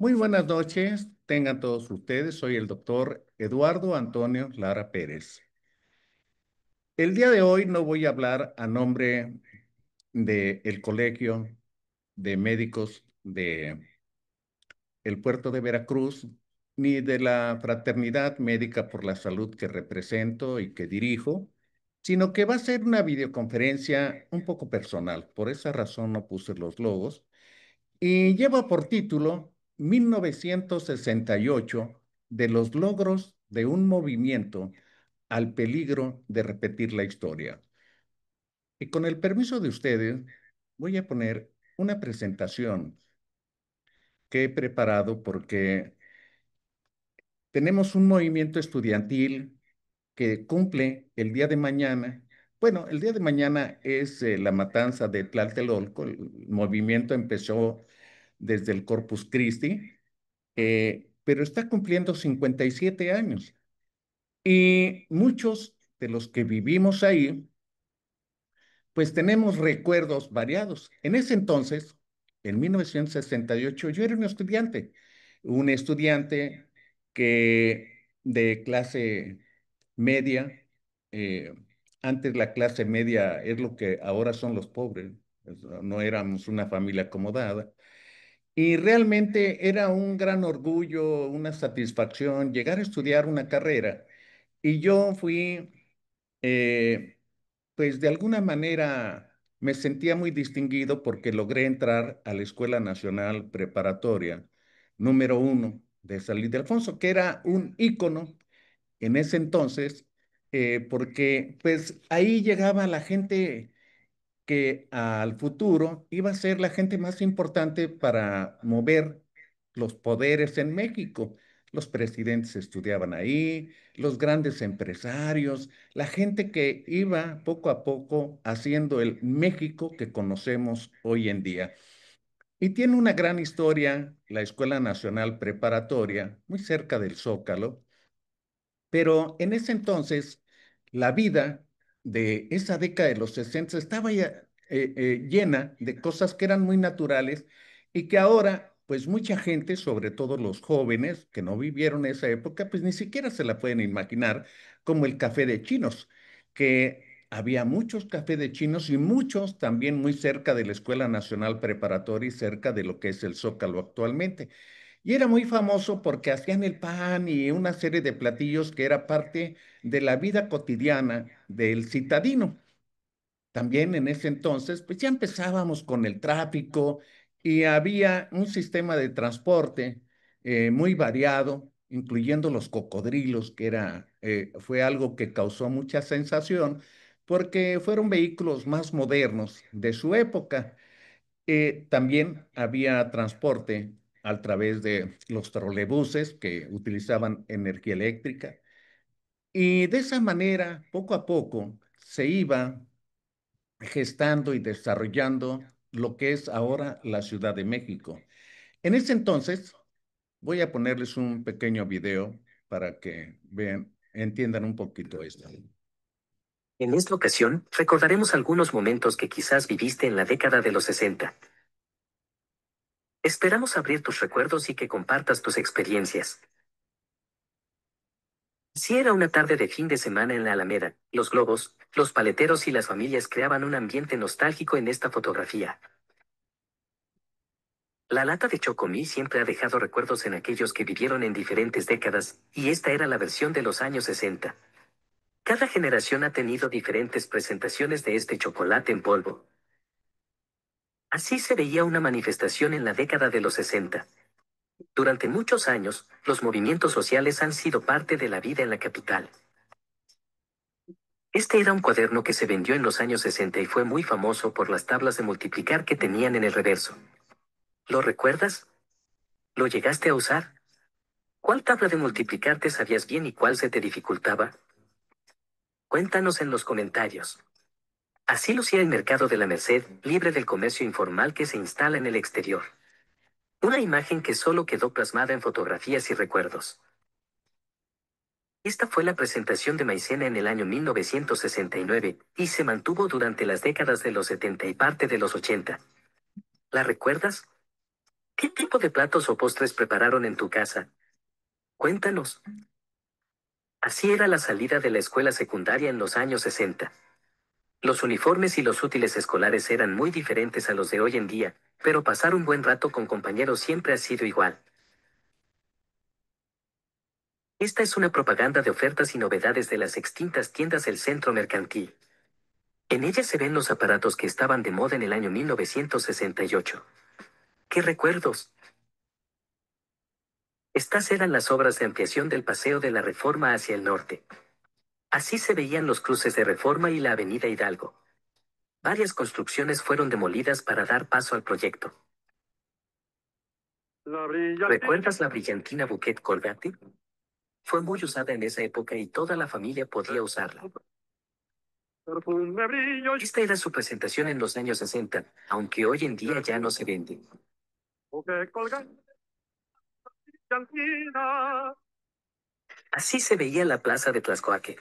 Muy buenas noches, tengan todos ustedes. Soy el doctor Eduardo Antonio Lara Pérez. El día de hoy no voy a hablar a nombre del Colegio de Médicos de el Puerto de Veracruz, ni de la Fraternidad Médica por la Salud que represento y que dirijo, sino que va a ser una videoconferencia un poco personal. Por esa razón no puse los logos. Y lleva por título 1968 de los logros de un movimiento al peligro de repetir la historia. Y con el permiso de ustedes, voy a poner una presentación que he preparado porque tenemos un movimiento estudiantil que cumple el día de mañana. Bueno, el día de mañana es la matanza de Tlatelolco. El movimiento empezó desde el Corpus Christi, pero está cumpliendo 57 años. Y muchos de los que vivimos ahí, pues tenemos recuerdos variados. En ese entonces, en 1968, yo era un estudiante que de clase media, eh, antes la clase media es lo que ahora son los pobres, no éramos una familia acomodada. Y realmente era un gran orgullo, una satisfacción llegar a estudiar una carrera. Y yo fui, eh, pues de alguna manera me sentía muy distinguido porque logré entrar a la Escuela Nacional Preparatoria número 1 de San Luis de Alfonso, que era un ícono en ese entonces, porque pues ahí llegaba la gente que al futuro iba a ser la gente más importante para mover los poderes en México. Los presidentes estudiaban ahí, los grandes empresarios, la gente que iba poco a poco haciendo el México que conocemos hoy en día. Y tiene una gran historia la Escuela Nacional Preparatoria, muy cerca del Zócalo, pero en ese entonces, la vida de esa década de los 60 estaba ya, llena de cosas que eran muy naturales y que ahora, pues mucha gente, sobre todo los jóvenes que no vivieron esa época, pues ni siquiera se la pueden imaginar, como el café de chinos, que había muchos cafés de chinos y muchos también muy cerca de la Escuela Nacional Preparatoria y cerca de lo que es el Zócalo actualmente. Y era muy famoso porque hacían el pan y una serie de platillos que era parte de la vida cotidiana del citadino. También en ese entonces, pues ya empezábamos con el tráfico y había un sistema de transporte muy variado, incluyendo los cocodrilos, que fue algo que causó mucha sensación porque fueron vehículos más modernos de su época. También había transporte a través de los trolebuses que utilizaban energía eléctrica. Y de esa manera, poco a poco, se iba gestando y desarrollando lo que es ahora la Ciudad de México. En ese entonces, voy a ponerles un pequeño video para que vean, entiendan un poquito esto. En esta ocasión, recordaremos algunos momentos que quizás viviste en la década de los 60. Esperamos abrir tus recuerdos y que compartas tus experiencias. Si era una tarde de fin de semana en la Alameda, los globos, los paleteros y las familias creaban un ambiente nostálgico en esta fotografía. La lata de Chocomí siempre ha dejado recuerdos en aquellos que vivieron en diferentes décadas, y esta era la versión de los años 60. Cada generación ha tenido diferentes presentaciones de este chocolate en polvo. Así se veía una manifestación en la década de los 60. Durante muchos años, los movimientos sociales han sido parte de la vida en la capital. Este era un cuaderno que se vendió en los años 60 y fue muy famoso por las tablas de multiplicar que tenían en el reverso. ¿Lo recuerdas? ¿Lo llegaste a usar? ¿Cuál tabla de multiplicar te sabías bien y cuál se te dificultaba? Cuéntanos en los comentarios. Así lucía el mercado de la Merced, libre del comercio informal que se instala en el exterior. Una imagen que solo quedó plasmada en fotografías y recuerdos. Esta fue la presentación de Maicena en el año 1969 y se mantuvo durante las décadas de los 70 y parte de los 80. ¿La recuerdas? ¿Qué tipo de platos o postres prepararon en tu casa? Cuéntanos. Así era la salida de la escuela secundaria en los años 60. Los uniformes y los útiles escolares eran muy diferentes a los de hoy en día, pero pasar un buen rato con compañeros siempre ha sido igual. Esta es una propaganda de ofertas y novedades de las extintas tiendas del centro mercantil. En ella se ven los aparatos que estaban de moda en el año 1968. ¡Qué recuerdos! Estas eran las obras de ampliación del Paseo de la Reforma hacia el norte. Así se veían los cruces de Reforma y la Avenida Hidalgo. Varias construcciones fueron demolidas para dar paso al proyecto. ¿Recuerdas la brillantina Bouquet Colgate? Fue muy usada en esa época y toda la familia podía usarla. Esta era su presentación en los años 60, aunque hoy en día ya no se vende. Así se veía la plaza de Tlaxcoaque.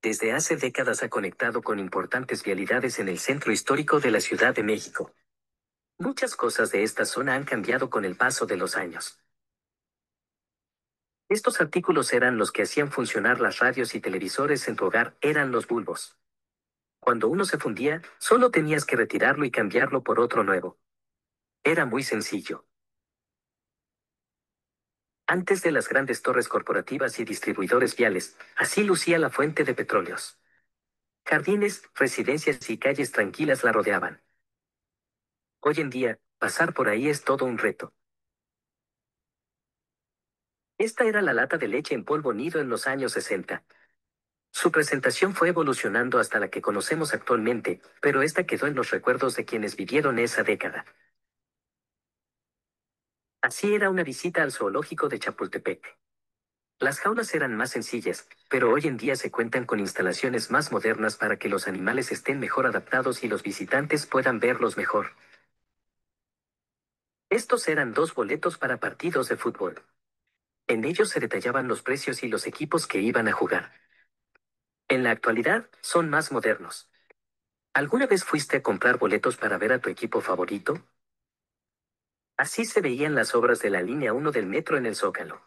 Desde hace décadas ha conectado con importantes vialidades en el centro histórico de la Ciudad de México. Muchas cosas de esta zona han cambiado con el paso de los años. Estos artículos eran los que hacían funcionar las radios y televisores en tu hogar, eran los bulbos. Cuando uno se fundía, solo tenías que retirarlo y cambiarlo por otro nuevo. Era muy sencillo. Antes de las grandes torres corporativas y distribuidores viales, así lucía la fuente de petróleos. Jardines, residencias y calles tranquilas la rodeaban. Hoy en día, pasar por ahí es todo un reto. Esta era la lata de leche en polvo nido en los años 60. Su presentación fue evolucionando hasta la que conocemos actualmente, pero esta quedó en los recuerdos de quienes vivieron esa década. Así era una visita al zoológico de Chapultepec. Las jaulas eran más sencillas, pero hoy en día se cuentan con instalaciones más modernas para que los animales estén mejor adaptados y los visitantes puedan verlos mejor. Estos eran dos boletos para partidos de fútbol. En ellos se detallaban los precios y los equipos que iban a jugar. En la actualidad, son más modernos. ¿Alguna vez fuiste a comprar boletos para ver a tu equipo favorito? Así se veían las obras de la línea 1 del metro en el Zócalo.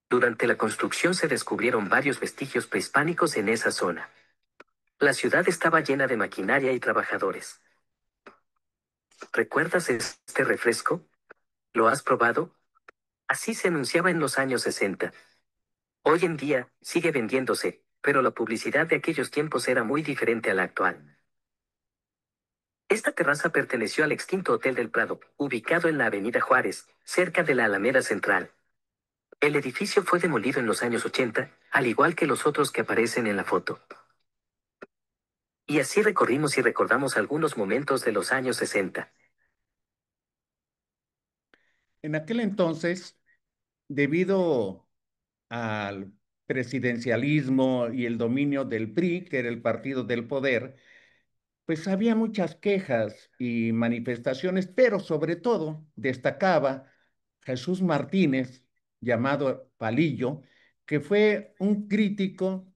Durante la construcción se descubrieron varios vestigios prehispánicos en esa zona. La ciudad estaba llena de maquinaria y trabajadores. ¿Recuerdas este refresco? ¿Lo has probado? Así se anunciaba en los años 60. Hoy en día, sigue vendiéndose, pero la publicidad de aquellos tiempos era muy diferente a la actual. Esta terraza perteneció al extinto Hotel del Prado, ubicado en la Avenida Juárez, cerca de la Alameda Central. El edificio fue demolido en los años 80, al igual que los otros que aparecen en la foto. Y así recorrimos y recordamos algunos momentos de los años 60. En aquel entonces, debido al presidencialismo y el dominio del PRI, que era el partido del poder, pues había muchas quejas y manifestaciones, pero sobre todo destacaba Jesús Martínez, llamado Palillo, que fue un crítico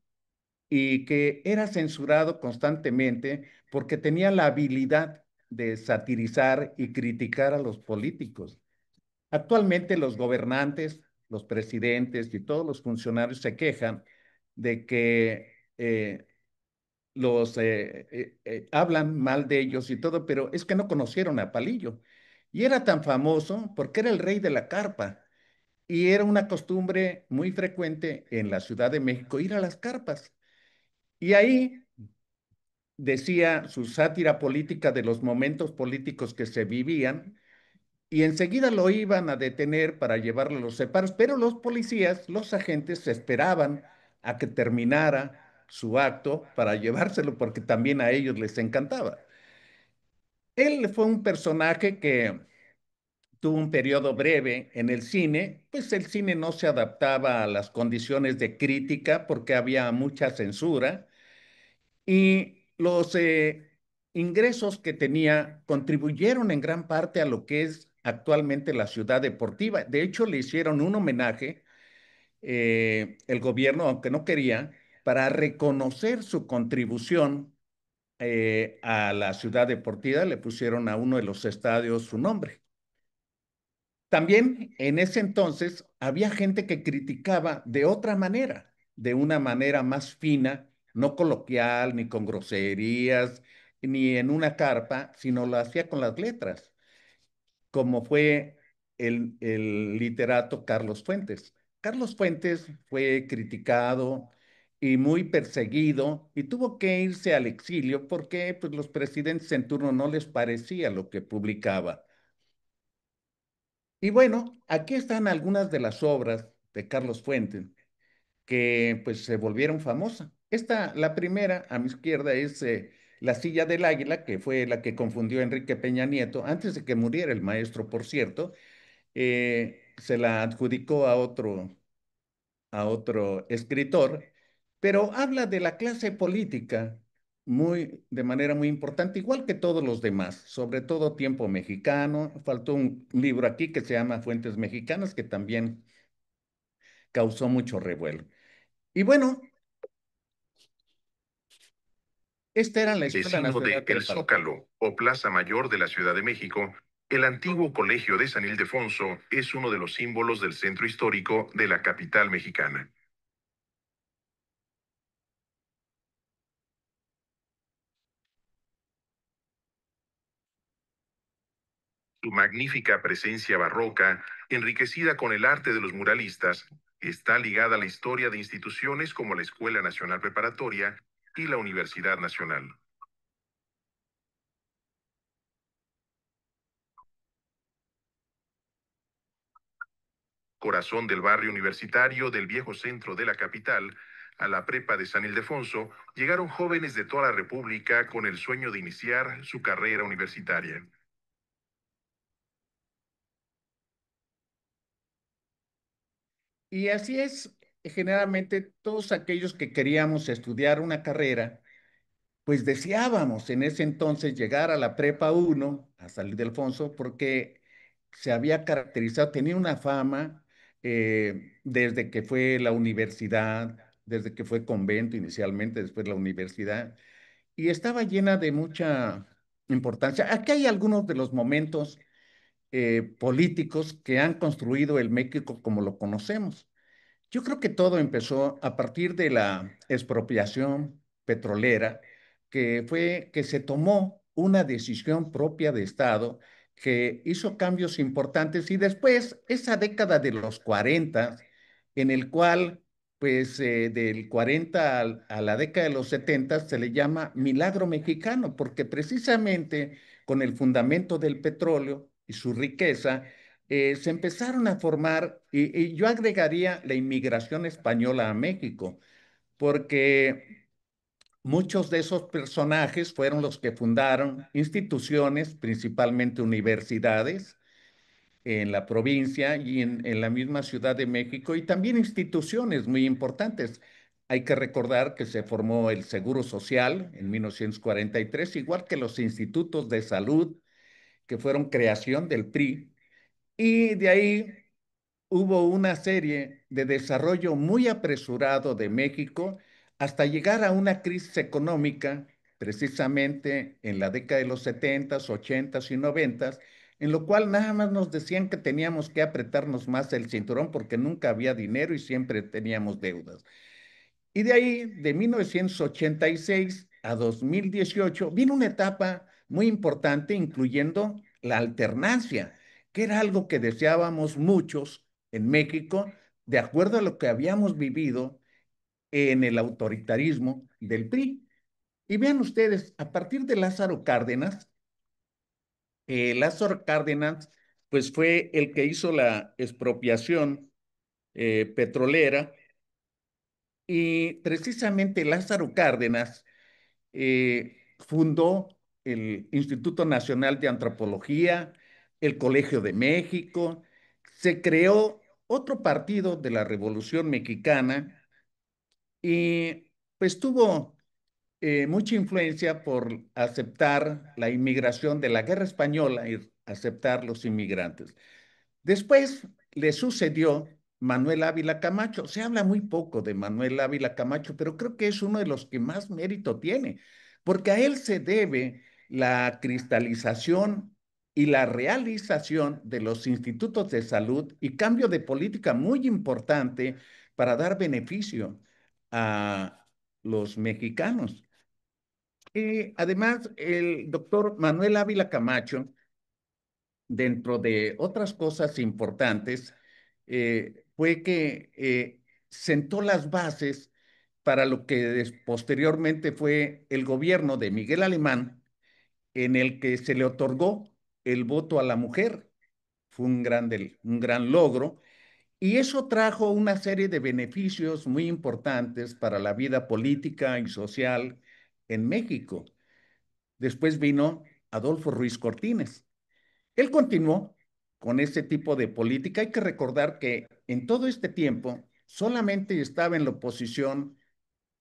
y que era censurado constantemente porque tenía la habilidad de satirizar y criticar a los políticos. Actualmente los gobernantes, los presidentes y todos los funcionarios se quejan de que hablan mal de ellos y todo, pero es que no conocieron a Palillo. Y era tan famoso porque era el rey de la carpa. Y era una costumbre muy frecuente en la Ciudad de México ir a las carpas. Y ahí decía su sátira política de los momentos políticos que se vivían y enseguida lo iban a detener para llevarlo a los separos, pero los policías, los agentes, se esperaban a que terminara su acto para llevárselo porque también a ellos les encantaba. Él fue un personaje que tuvo un periodo breve en el cine, pues el cine no se adaptaba a las condiciones de crítica porque había mucha censura y los ingresos que tenía contribuyeron en gran parte a lo que es actualmente la ciudad deportiva. De hecho, le hicieron un homenaje, el gobierno, aunque no quería, para reconocer su contribución a la ciudad deportiva, le pusieron a uno de los estadios su nombre. También en ese entonces había gente que criticaba de otra manera, de una manera más fina, no coloquial, ni con groserías, ni en una carpa, sino lo hacía con las letras, como fue el literato Carlos Fuentes. Carlos Fuentes fue criticado y muy perseguido y tuvo que irse al exilio porque pues, los presidentes en turno no les parecía lo que publicaba. Y bueno, aquí están algunas de las obras de Carlos Fuentes que pues se volvieron famosas. Esta, la primera a mi izquierda es La silla del águila, que fue la que confundió a Enrique Peña Nieto, antes de que muriera el maestro, por cierto, se la adjudicó a otro escritor, pero habla de la clase política de manera muy importante, igual que todos los demás, sobre todo tiempo mexicano. Faltó un libro aquí que se llama Fuentes Mexicanas, que también causó mucho revuelo. Y bueno, esta era la Escuela Vecino Nacional de El Preparatoria. Zócalo o Plaza Mayor de la Ciudad de México, el antiguo Colegio de San Ildefonso es uno de los símbolos del centro histórico de la capital mexicana. Su magnífica presencia barroca, enriquecida con el arte de los muralistas, está ligada a la historia de instituciones como la Escuela Nacional Preparatoria y la Universidad Nacional. Corazón del barrio universitario del viejo centro de la capital, a la prepa de San Ildefonso, llegaron jóvenes de toda la República con el sueño de iniciar su carrera universitaria. Y así es, generalmente todos aquellos que queríamos estudiar una carrera, pues deseábamos en ese entonces llegar a la prepa uno a San Ildefonso, porque se había caracterizado, tenía una fama desde que fue la universidad, desde que fue convento inicialmente, después la universidad, y estaba llena de mucha importancia. Aquí hay algunos de los momentos políticos que han construido el México como lo conocemos. Yo creo que todo empezó a partir de la expropiación petrolera, que fue que se tomó una decisión propia de Estado que hizo cambios importantes y después esa década de los 40, en el cual, pues del 40 a la década de los 70 se le llama milagro mexicano, porque precisamente con el fundamento del petróleo y su riqueza, se empezaron a formar, y yo agregaría la inmigración española a México, porque muchos de esos personajes fueron los que fundaron instituciones, principalmente universidades, en la provincia y en la misma Ciudad de México, y también instituciones muy importantes. Hay que recordar que se formó el Seguro Social en 1943, igual que los institutos de salud, que fueron creación del PRI, y de ahí hubo una serie de desarrollo muy apresurado de México hasta llegar a una crisis económica, precisamente en la década de los 70s, 80s y 90s, en lo cual nada más nos decían que teníamos que apretarnos más el cinturón porque nunca había dinero y siempre teníamos deudas. Y de ahí, de 1986 a 2018, vino una etapa muy importante, incluyendo la alternancia, que era algo que deseábamos muchos en México, de acuerdo a lo que habíamos vivido en el autoritarismo del PRI. Y vean ustedes, a partir de Lázaro Cárdenas, pues fue el que hizo la expropiación petrolera, y precisamente Lázaro Cárdenas fundó el Instituto Nacional de Antropología, el Colegio de México, se creó otro partido de la Revolución Mexicana y pues tuvo mucha influencia por aceptar la inmigración de la Guerra Española y aceptar los inmigrantes. Después le sucedió Manuel Ávila Camacho. Se habla muy poco de Manuel Ávila Camacho, pero creo que es uno de los que más mérito tiene, porque a él se debe la cristalización y la realización de los institutos de salud y cambio de política muy importante para dar beneficio a los mexicanos. Además, el doctor Manuel Ávila Camacho, dentro de otras cosas importantes, fue que sentó las bases para lo que posteriormente fue el gobierno de Miguel Alemán, en el que se le otorgó el voto a la mujer. Fue un gran logro y eso trajo una serie de beneficios muy importantes para la vida política y social en México. Después vino Adolfo Ruiz Cortines. Él continuó con ese tipo de política. Hay que recordar que en todo este tiempo solamente estaba en la oposición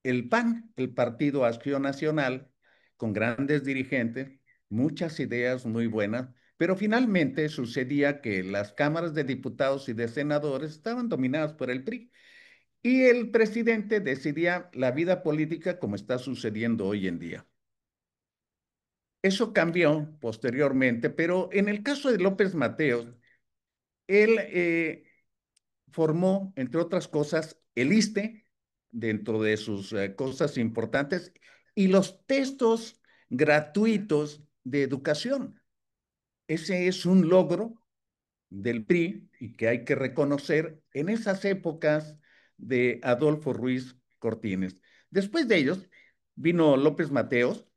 el PAN, el Partido Acción Nacional, con grandes dirigentes, muchas ideas muy buenas, pero finalmente sucedía que las cámaras de diputados y de senadores estaban dominadas por el PRI y el presidente decidía la vida política como está sucediendo hoy en día. Eso cambió posteriormente, pero en el caso de López Mateos, él formó, entre otras cosas, el ISSSTE dentro de sus cosas importantes y los textos gratuitos de educación. Ese es un logro del PRI y que hay que reconocer en esas épocas de Adolfo Ruiz Cortines. Después de ellos vino López Mateos.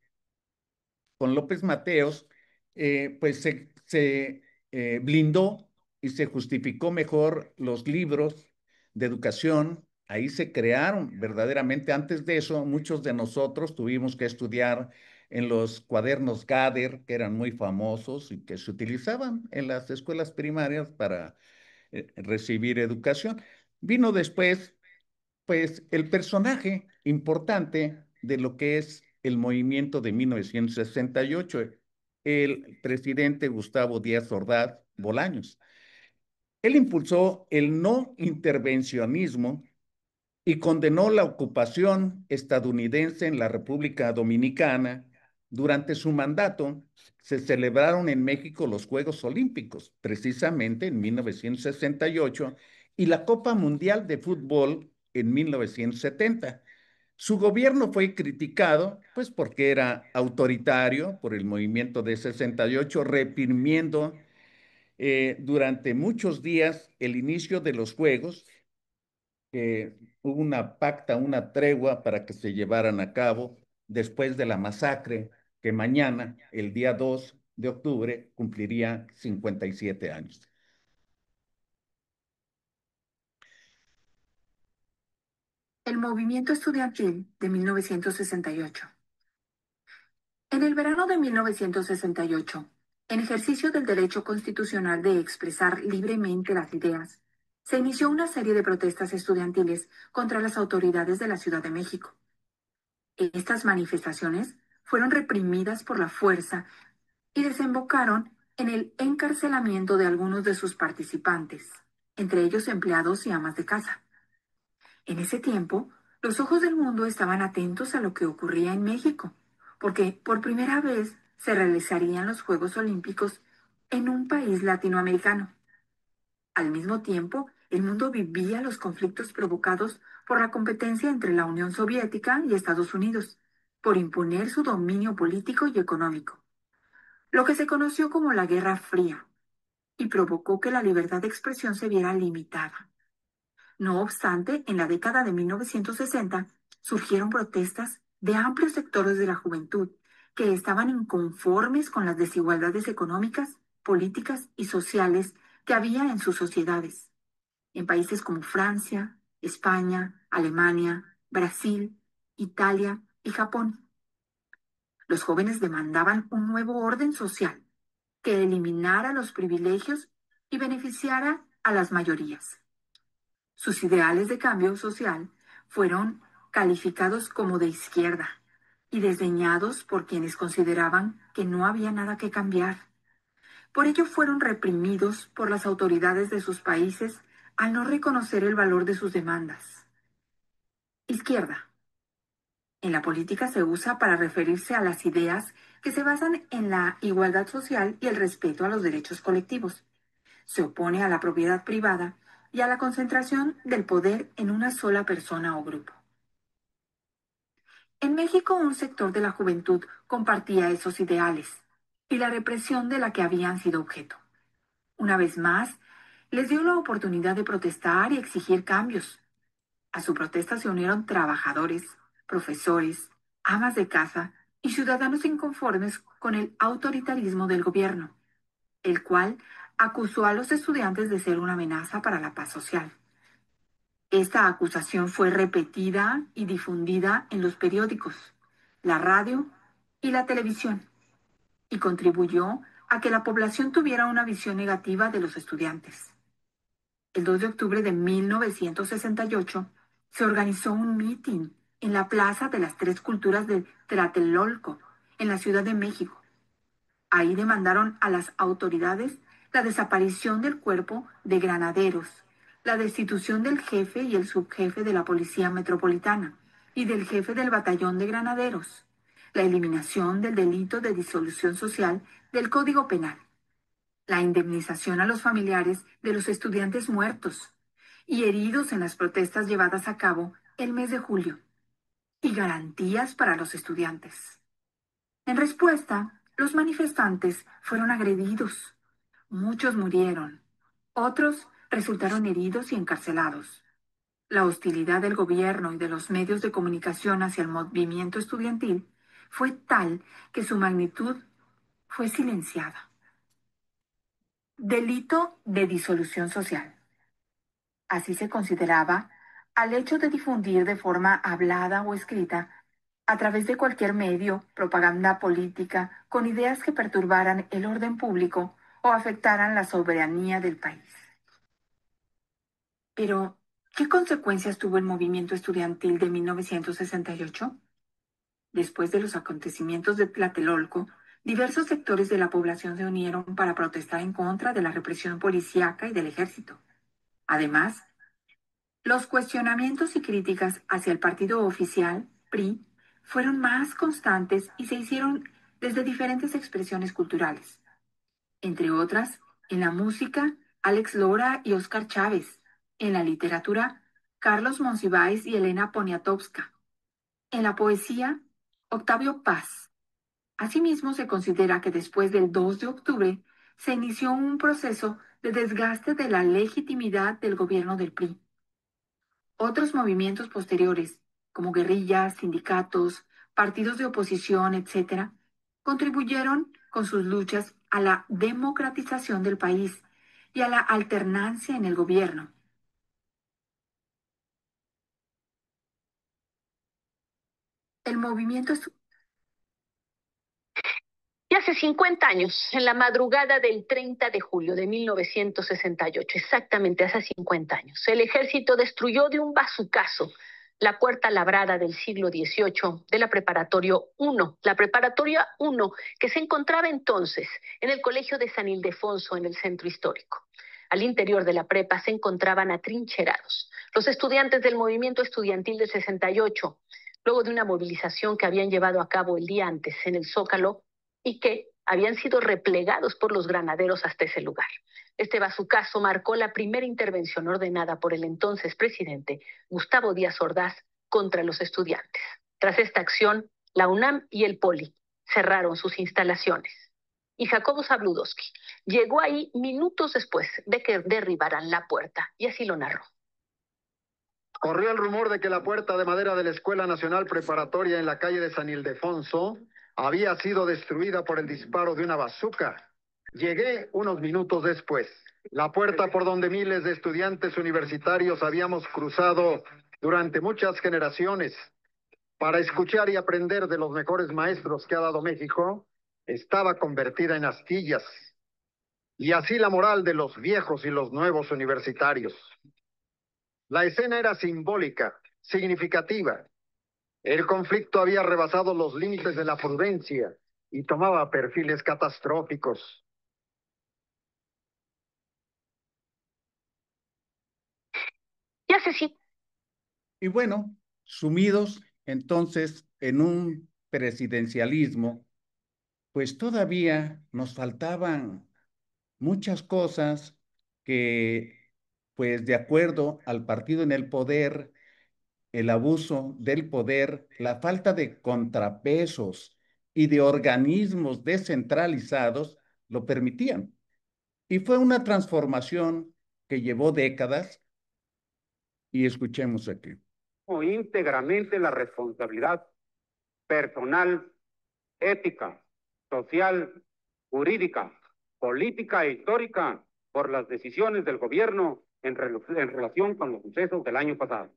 Con López Mateos, pues se blindó y se justificó mejor los libros de educación. Ahí se crearon verdaderamente. Antes de eso, muchos de nosotros tuvimos que estudiar en los cuadernos Gader, que eran muy famosos y que se utilizaban en las escuelas primarias para recibir educación. Vino después pues el personaje importante de lo que es el movimiento de 1968, el presidente Gustavo Díaz Ordaz Bolaños. Él impulsó el no intervencionismo y condenó la ocupación estadounidense en la República Dominicana. Durante su mandato se celebraron en México los Juegos Olímpicos, precisamente en 1968, y la Copa Mundial de Fútbol en 1970. Su gobierno fue criticado, pues porque era autoritario por el movimiento de 68, reprimiendo durante muchos días el inicio de los Juegos. Hubo una pacta, una tregua para que se llevaran a cabo después de la masacre que mañana, el día 2 de octubre, cumpliría 57 años. El movimiento estudiantil de 1968. En el verano de 1968, en ejercicio del derecho constitucional de expresar libremente las ideas, se inició una serie de protestas estudiantiles contra las autoridades de la Ciudad de México. Estas manifestaciones fueron reprimidas por la fuerza y desembocaron en el encarcelamiento de algunos de sus participantes, entre ellos empleados y amas de casa. En ese tiempo, los ojos del mundo estaban atentos a lo que ocurría en México, porque por primera vez se realizarían los Juegos Olímpicos en un país latinoamericano. Al mismo tiempo, el mundo vivía los conflictos provocados por la competencia entre la Unión Soviética y Estados Unidos, por imponer su dominio político y económico, lo que se conoció como la Guerra Fría, y provocó que la libertad de expresión se viera limitada. No obstante, en la década de 1960 surgieron protestas de amplios sectores de la juventud que estaban inconformes con las desigualdades económicas, políticas y sociales que había en sus sociedades, en países como Francia, España, Alemania, Brasil, Italia y Japón. Los jóvenes demandaban un nuevo orden social que eliminara los privilegios y beneficiara a las mayorías. Sus ideales de cambio social fueron calificados como de izquierda y desdeñados por quienes consideraban que no había nada que cambiar. Por ello fueron reprimidos por las autoridades de sus países al no reconocer el valor de sus demandas. Izquierda. En la política se usa para referirse a las ideas que se basan en la igualdad social y el respeto a los derechos colectivos. Se opone a la propiedad privada y a la concentración del poder en una sola persona o grupo. En México, un sector de la juventud compartía esos ideales y la represión de la que habían sido objeto. Una vez más, les dio la oportunidad de protestar y exigir cambios. A su protesta se unieron trabajadores, profesores, amas de casa y ciudadanos inconformes con el autoritarismo del gobierno, el cual acusó a los estudiantes de ser una amenaza para la paz social. Esta acusación fue repetida y difundida en los periódicos, la radio y la televisión, y contribuyó a que la población tuviera una visión negativa de los estudiantes. El 2 de octubre de 1968 se organizó un mitin en la Plaza de las Tres Culturas de Tlatelolco, en la Ciudad de México. Ahí demandaron a las autoridades la desaparición del cuerpo de granaderos, la destitución del jefe y el subjefe de la Policía Metropolitana y del jefe del batallón de granaderos, la eliminación del delito de disolución social del Código Penal, la indemnización a los familiares de los estudiantes muertos y heridos en las protestas llevadas a cabo el mes de julio, y garantías para los estudiantes. En respuesta, los manifestantes fueron agredidos. Muchos murieron. Otros resultaron heridos y encarcelados. La hostilidad del gobierno y de los medios de comunicación hacia el movimiento estudiantil fue tal que su magnitud fue silenciada. Delito de disolución social. Así se consideraba al hecho de difundir de forma hablada o escrita, a través de cualquier medio, propaganda política con ideas que perturbaran el orden público o afectaran la soberanía del país. Pero, ¿qué consecuencias tuvo el movimiento estudiantil de 1968? Después de los acontecimientos de Tlatelolco, diversos sectores de la población se unieron para protestar en contra de la represión policíaca y del ejército. Además, los cuestionamientos y críticas hacia el partido oficial, PRI, fueron más constantes y se hicieron desde diferentes expresiones culturales. Entre otras, en la música, Alex Lora y Óscar Chávez. En la literatura, Carlos Monsiváis y Elena Poniatowska. En la poesía, Octavio Paz. Asimismo, se considera que después del 2 de octubre se inició un proceso de desgaste de la legitimidad del gobierno del PRI. Otros movimientos posteriores, como guerrillas, sindicatos, partidos de oposición, etc., contribuyeron con sus luchas a la democratización del país y a la alternancia en el gobierno. El movimiento Y hace 50 años, en la madrugada del 30 de julio de 1968, exactamente hace 50 años, el ejército destruyó de un bazucazo la puerta labrada del siglo XVIII de la Preparatoria 1, que se encontraba entonces en el Colegio de San Ildefonso, en el centro histórico. Al interior de la prepa se encontraban atrincherados los estudiantes del movimiento estudiantil del 68, luego de una movilización que habían llevado a cabo el día antes en el Zócalo y que habían sido replegados por los granaderos hasta ese lugar. Este bazucazo marcó la primera intervención ordenada por el entonces presidente Gustavo Díaz Ordaz contra los estudiantes. Tras esta acción, la UNAM y el Poli cerraron sus instalaciones. Y Jacobo Zabludowski llegó ahí minutos después de que derribaran la puerta, y así lo narró. Corrió el rumor de que la puerta de madera de la Escuela Nacional Preparatoria en la calle de San Ildefonso había sido destruida por el disparo de una bazuca. Llegué unos minutos después. La puerta por donde miles de estudiantes universitarios habíamos cruzado durante muchas generaciones para escuchar y aprender de los mejores maestros que ha dado México, estaba convertida en astillas. Y así la moral de los viejos y los nuevos universitarios. La escena era simbólica, significativa. El conflicto había rebasado los límites de la prudencia y tomaba perfiles catastróficos. Ya sé sí. Y bueno, sumidos entonces en un presidencialismo pues todavía nos faltaban muchas cosas que, pues de acuerdo al partido en el poder, el abuso del poder, la falta de contrapesos y de organismos descentralizados lo permitían. Y fue una transformación que llevó décadas y escuchemos aquí. Íntegramente la responsabilidad personal, ética, social, jurídica, política e histórica por las decisiones del gobierno en relación con los sucesos del año pasado.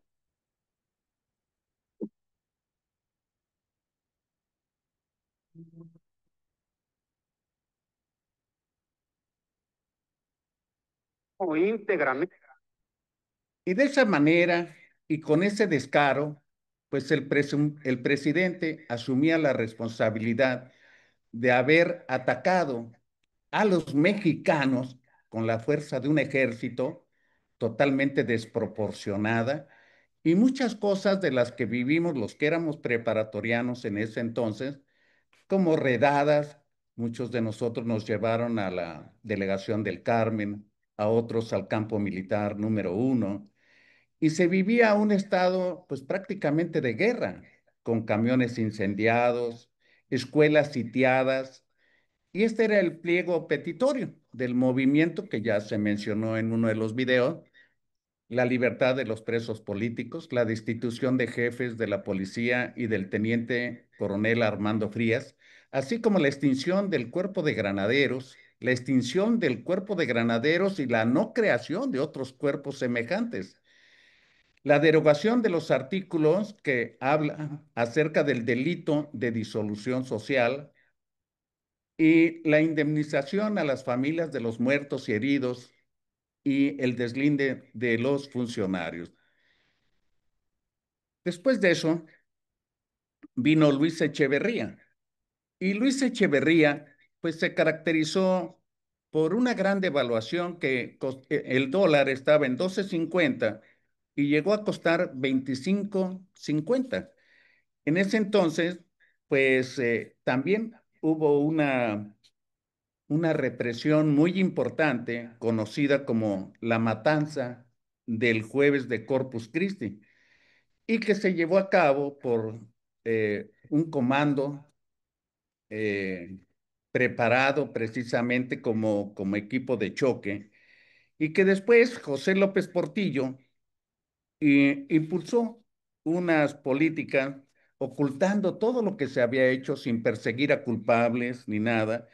Íntegramente. Y de esa manera y con ese descaro, pues el presidente asumía la responsabilidad de haber atacado a los mexicanos con la fuerza de un ejército totalmente desproporcionada y muchas cosas de las que vivimos los que éramos preparatorianos en ese entonces, como redadas, muchos de nosotros nos llevaron a la delegación del Carmen, a otros al campo militar número 1, y se vivía un estado pues prácticamente de guerra, con camiones incendiados, escuelas sitiadas, y este era el pliego petitorio del movimiento que ya se mencionó en uno de los videos: la libertad de los presos políticos, la destitución de jefes de la policía y del teniente coronel Armando Frías, así como la extinción del cuerpo de granaderos, la extinción del cuerpo de granaderos y la no creación de otros cuerpos semejantes. La derogación de los artículos que hablan acerca del delito de disolución social y la indemnización a las familias de los muertos y heridos y el deslinde de los funcionarios. Después de eso vino Luis Echeverría. Y Luis Echeverría, pues se caracterizó por una gran devaluación que el dólar estaba en 12.50 y llegó a costar 25.50. En ese entonces, pues también hubo una represión muy importante, conocida como la matanza del jueves de Corpus Christi, y que se llevó a cabo por un comando eh, preparado precisamente como equipo de choque, y que después José López Portillo impulsó unas políticas ocultando todo lo que se había hecho sin perseguir a culpables ni nada,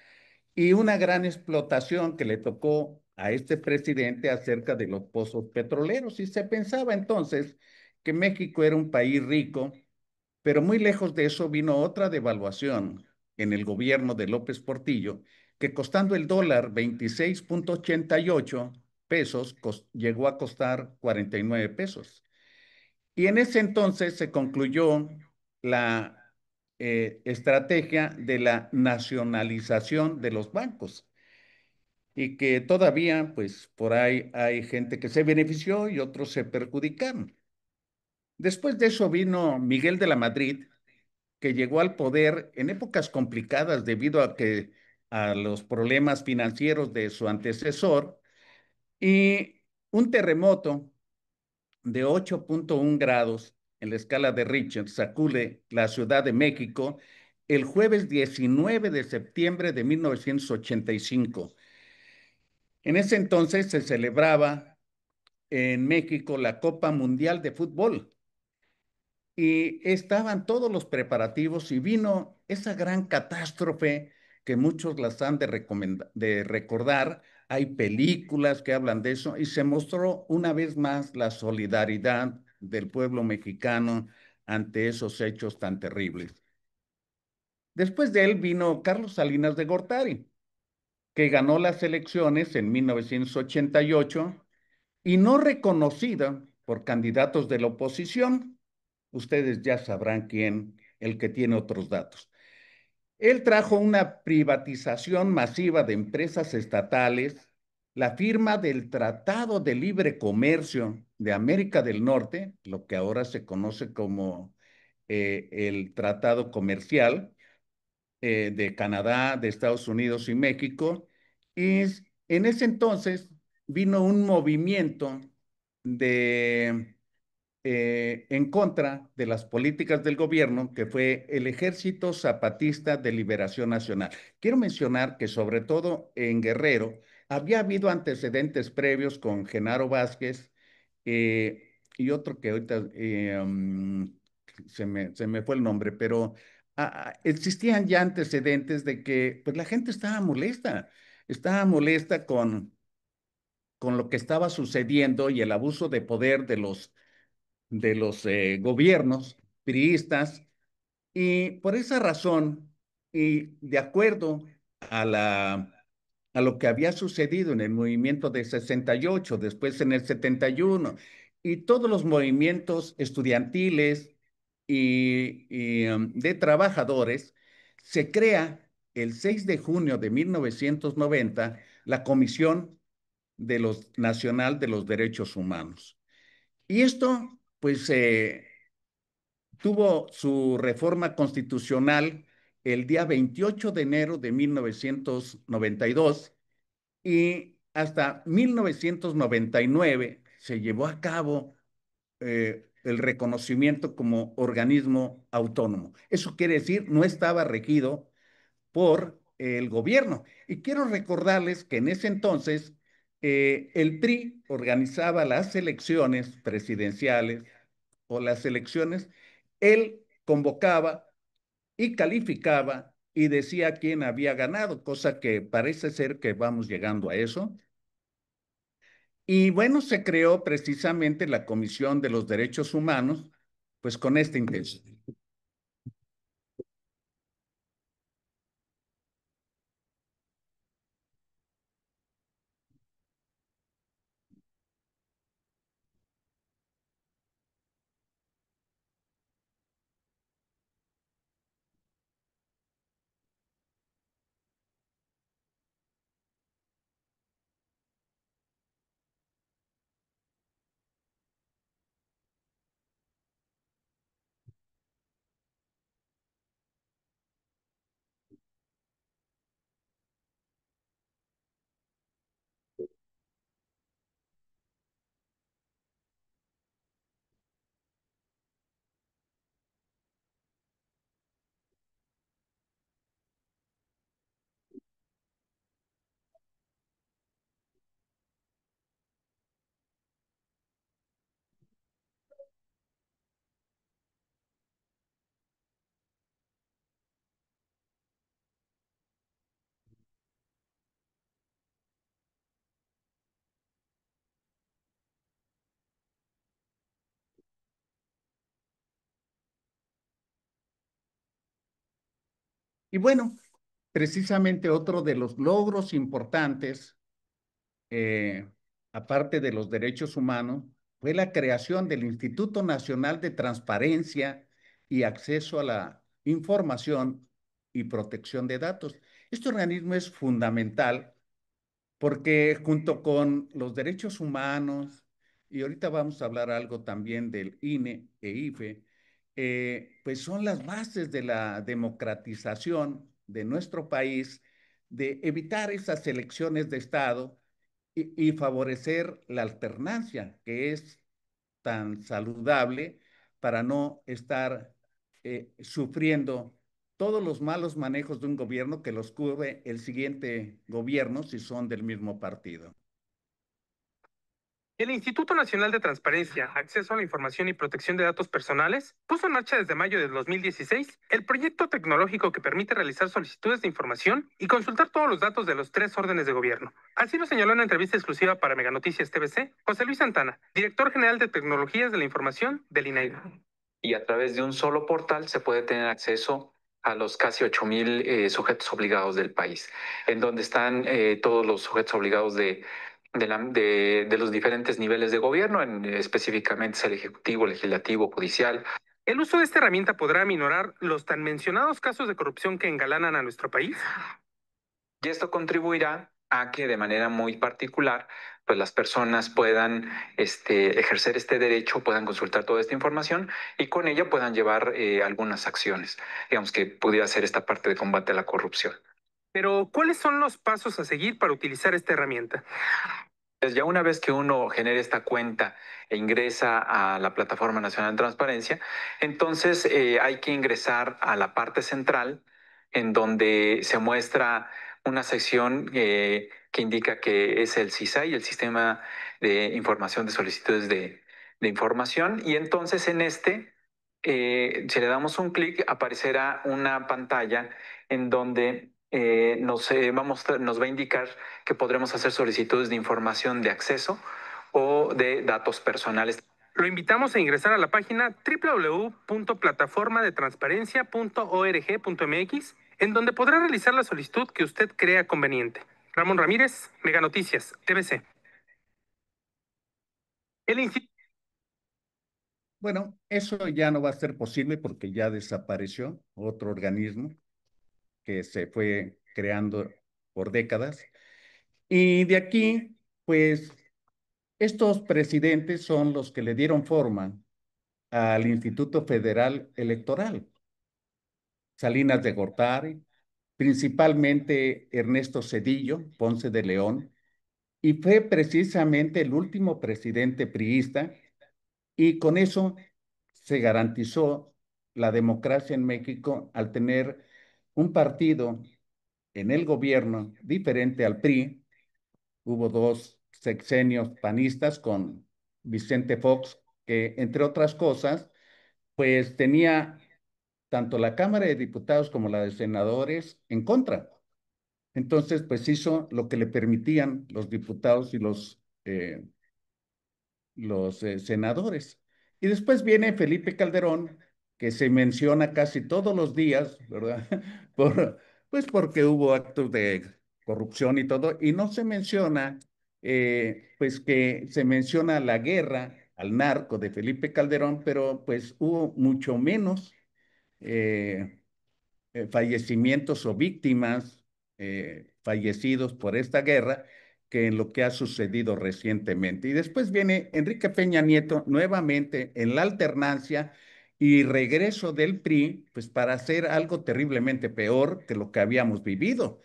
y una gran explotación que le tocó a este presidente acerca de los pozos petroleros. Y se pensaba entonces que México era un país rico, pero muy lejos de eso vino otra devaluación en el gobierno de López Portillo, que costando el dólar 26.88 pesos, llegó a costar 49 pesos. Y en ese entonces se concluyó la estrategia de la nacionalización de los bancos, y que todavía, pues por ahí hay gente que se benefició y otros se perjudicaron. Después de eso vino Miguel de la Madrid, que llegó al poder en épocas complicadas debido a los problemas financieros de su antecesor, y un terremoto de 8.1 grados en la escala de Richter sacude la Ciudad de México el jueves 19 de septiembre de 1985. En ese entonces se celebraba en México la Copa Mundial de Fútbol y estaban todos los preparativos y vino esa gran catástrofe que muchos las han de recordar. Hay películas que hablan de eso y se mostró una vez más la solidaridad del pueblo mexicano ante esos hechos tan terribles. Después de él vino Carlos Salinas de Gortari, que ganó las elecciones en 1988 y no reconocida por candidatos de la oposición. Ustedes ya sabrán quién, el que tiene otros datos. Él trajo una privatización masiva de empresas estatales, la firma del Tratado de Libre Comercio de América del Norte, lo que ahora se conoce como el Tratado Comercial, de Canadá, de Estados Unidos y México. Y en ese entonces vino un movimiento de en contra de las políticas del gobierno, que fue el Ejército Zapatista de Liberación Nacional. Quiero mencionar que sobre todo en Guerrero había habido antecedentes previos con Genaro Vázquez y otro que ahorita se me fue el nombre, pero existían ya antecedentes de que pues, la gente estaba molesta con lo que estaba sucediendo y el abuso de poder de los gobiernos priistas y por esa razón y de acuerdo a a lo que había sucedido en el movimiento de 68, después en el 71 y todos los movimientos estudiantiles de trabajadores, se crea el 6 de junio de 1990 la Comisión de Nacional de los Derechos Humanos. Y esto, pues, tuvo su reforma constitucional el día 28 de enero de 1992 y hasta 1999 se llevó a cabo el reconocimiento como organismo autónomo. Eso quiere decir, no estaba regido por el gobierno. Y quiero recordarles que en ese entonces el PRI organizaba las elecciones presidenciales o las elecciones, él convocaba y calificaba y decía quién había ganado, cosa que parece ser que vamos llegando a eso. Y bueno, se creó precisamente la Comisión de los Derechos Humanos, pues con esta intención. Y bueno, precisamente otro de los logros importantes, eh, aparte de los derechos humanos, fue la creación del Instituto Nacional de Transparencia y Acceso a la Información y Protección de Datos. Este organismo es fundamental porque junto con los derechos humanos, y ahorita vamos a hablar algo también del INE e IFE, pues son las bases de la democratización de nuestro país, de evitar esas elecciones de Estado y favorecer la alternancia, que es tan saludable para no estar sufriendo todos los malos manejos de un gobierno que los cubre el siguiente gobierno si son del mismo partido. El Instituto Nacional de Transparencia, Acceso a la Información y Protección de Datos Personales puso en marcha desde mayo de 2016 el proyecto tecnológico que permite realizar solicitudes de información y consultar todos los datos de los 3 órdenes de gobierno. Así lo señaló en una entrevista exclusiva para Meganoticias TVC José Luis Santana, director general de Tecnologías de la Información del INAI. Y a través de un solo portal se puede tener acceso a los casi 8,000 sujetos obligados del país, en donde están todos los sujetos obligados de los diferentes niveles de gobierno, específicamente el Ejecutivo, Legislativo, Judicial. ¿El uso de esta herramienta podrá aminorar los tan mencionados casos de corrupción que engalanan a nuestro país? Y esto contribuirá a que de manera muy particular pues las personas puedan ejercer este derecho, puedan consultar toda esta información y con ella puedan llevar algunas acciones, digamos que pudiera ser esta parte de combate a la corrupción. Pero, ¿cuáles son los pasos a seguir para utilizar esta herramienta? Pues ya una vez que uno genere esta cuenta e ingresa a la Plataforma Nacional de Transparencia, entonces hay que ingresar a la parte central en donde se muestra una sección que indica que es el CISAI, el Sistema de Información de Solicitudes de Información, y entonces en si le damos un clic, aparecerá una pantalla en donde nos va a indicar que podremos hacer solicitudes de información de acceso o de datos personales. Lo invitamos a ingresar a la página www.plataformadetransparencia.org.mx, en donde podrá realizar la solicitud que usted crea conveniente. Ramón Ramírez, Mega Noticias, TVC. El Instituto Bueno, eso ya no va a ser posible porque ya desapareció otro organismo que se fue creando por décadas. Y de aquí, pues, estos presidentes son los que le dieron forma al Instituto Federal Electoral. Salinas de Gortari, principalmente Ernesto Zedillo, Ponce de León, y fue precisamente el último presidente priista, y con eso se garantizó la democracia en México al tener un partido en el gobierno diferente al PRI. Hubo dos sexenios panistas con Vicente Fox, que entre otras cosas, pues tenía tanto la Cámara de Diputados como la de Senadores en contra. Entonces, pues hizo lo que le permitían los diputados y los senadores. Y después viene Felipe Calderón, que se menciona casi todos los días, ¿verdad? Pues porque hubo actos de corrupción y todo, y no se menciona, pues que se menciona la guerra al narco de Felipe Calderón, pero pues hubo mucho menos eh, fallecimientos o víctimas fallecidos por esta guerra que en lo que ha sucedido recientemente. Y después viene Enrique Peña Nieto nuevamente en la alternancia y regreso del PRI, pues para hacer algo terriblemente peor que lo que habíamos vivido.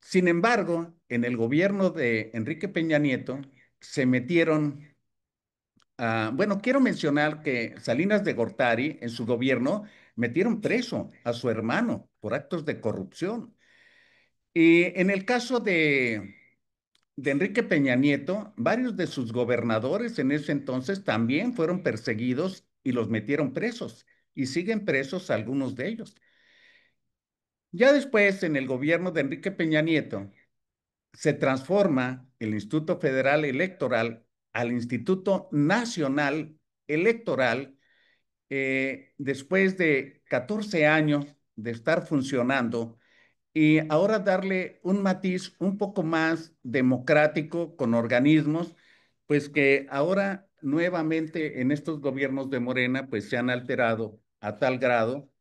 Sin embargo, en el gobierno de Enrique Peña Nieto se metieron bueno, quiero mencionar que Salinas de Gortari, en su gobierno, metieron preso a su hermano por actos de corrupción. Y en el caso de Enrique Peña Nieto, varios de sus gobernadores en ese entonces también fueron perseguidos y los metieron presos. Y siguen presos algunos de ellos. Ya después, en el gobierno de Enrique Peña Nieto, se transforma el Instituto Federal Electoral al Instituto Nacional Electoral, después de 14 años de estar funcionando, y ahora darle un matiz un poco más democrático con organismos, pues que ahora nuevamente en estos gobiernos de Morena pues se han alterado a tal grado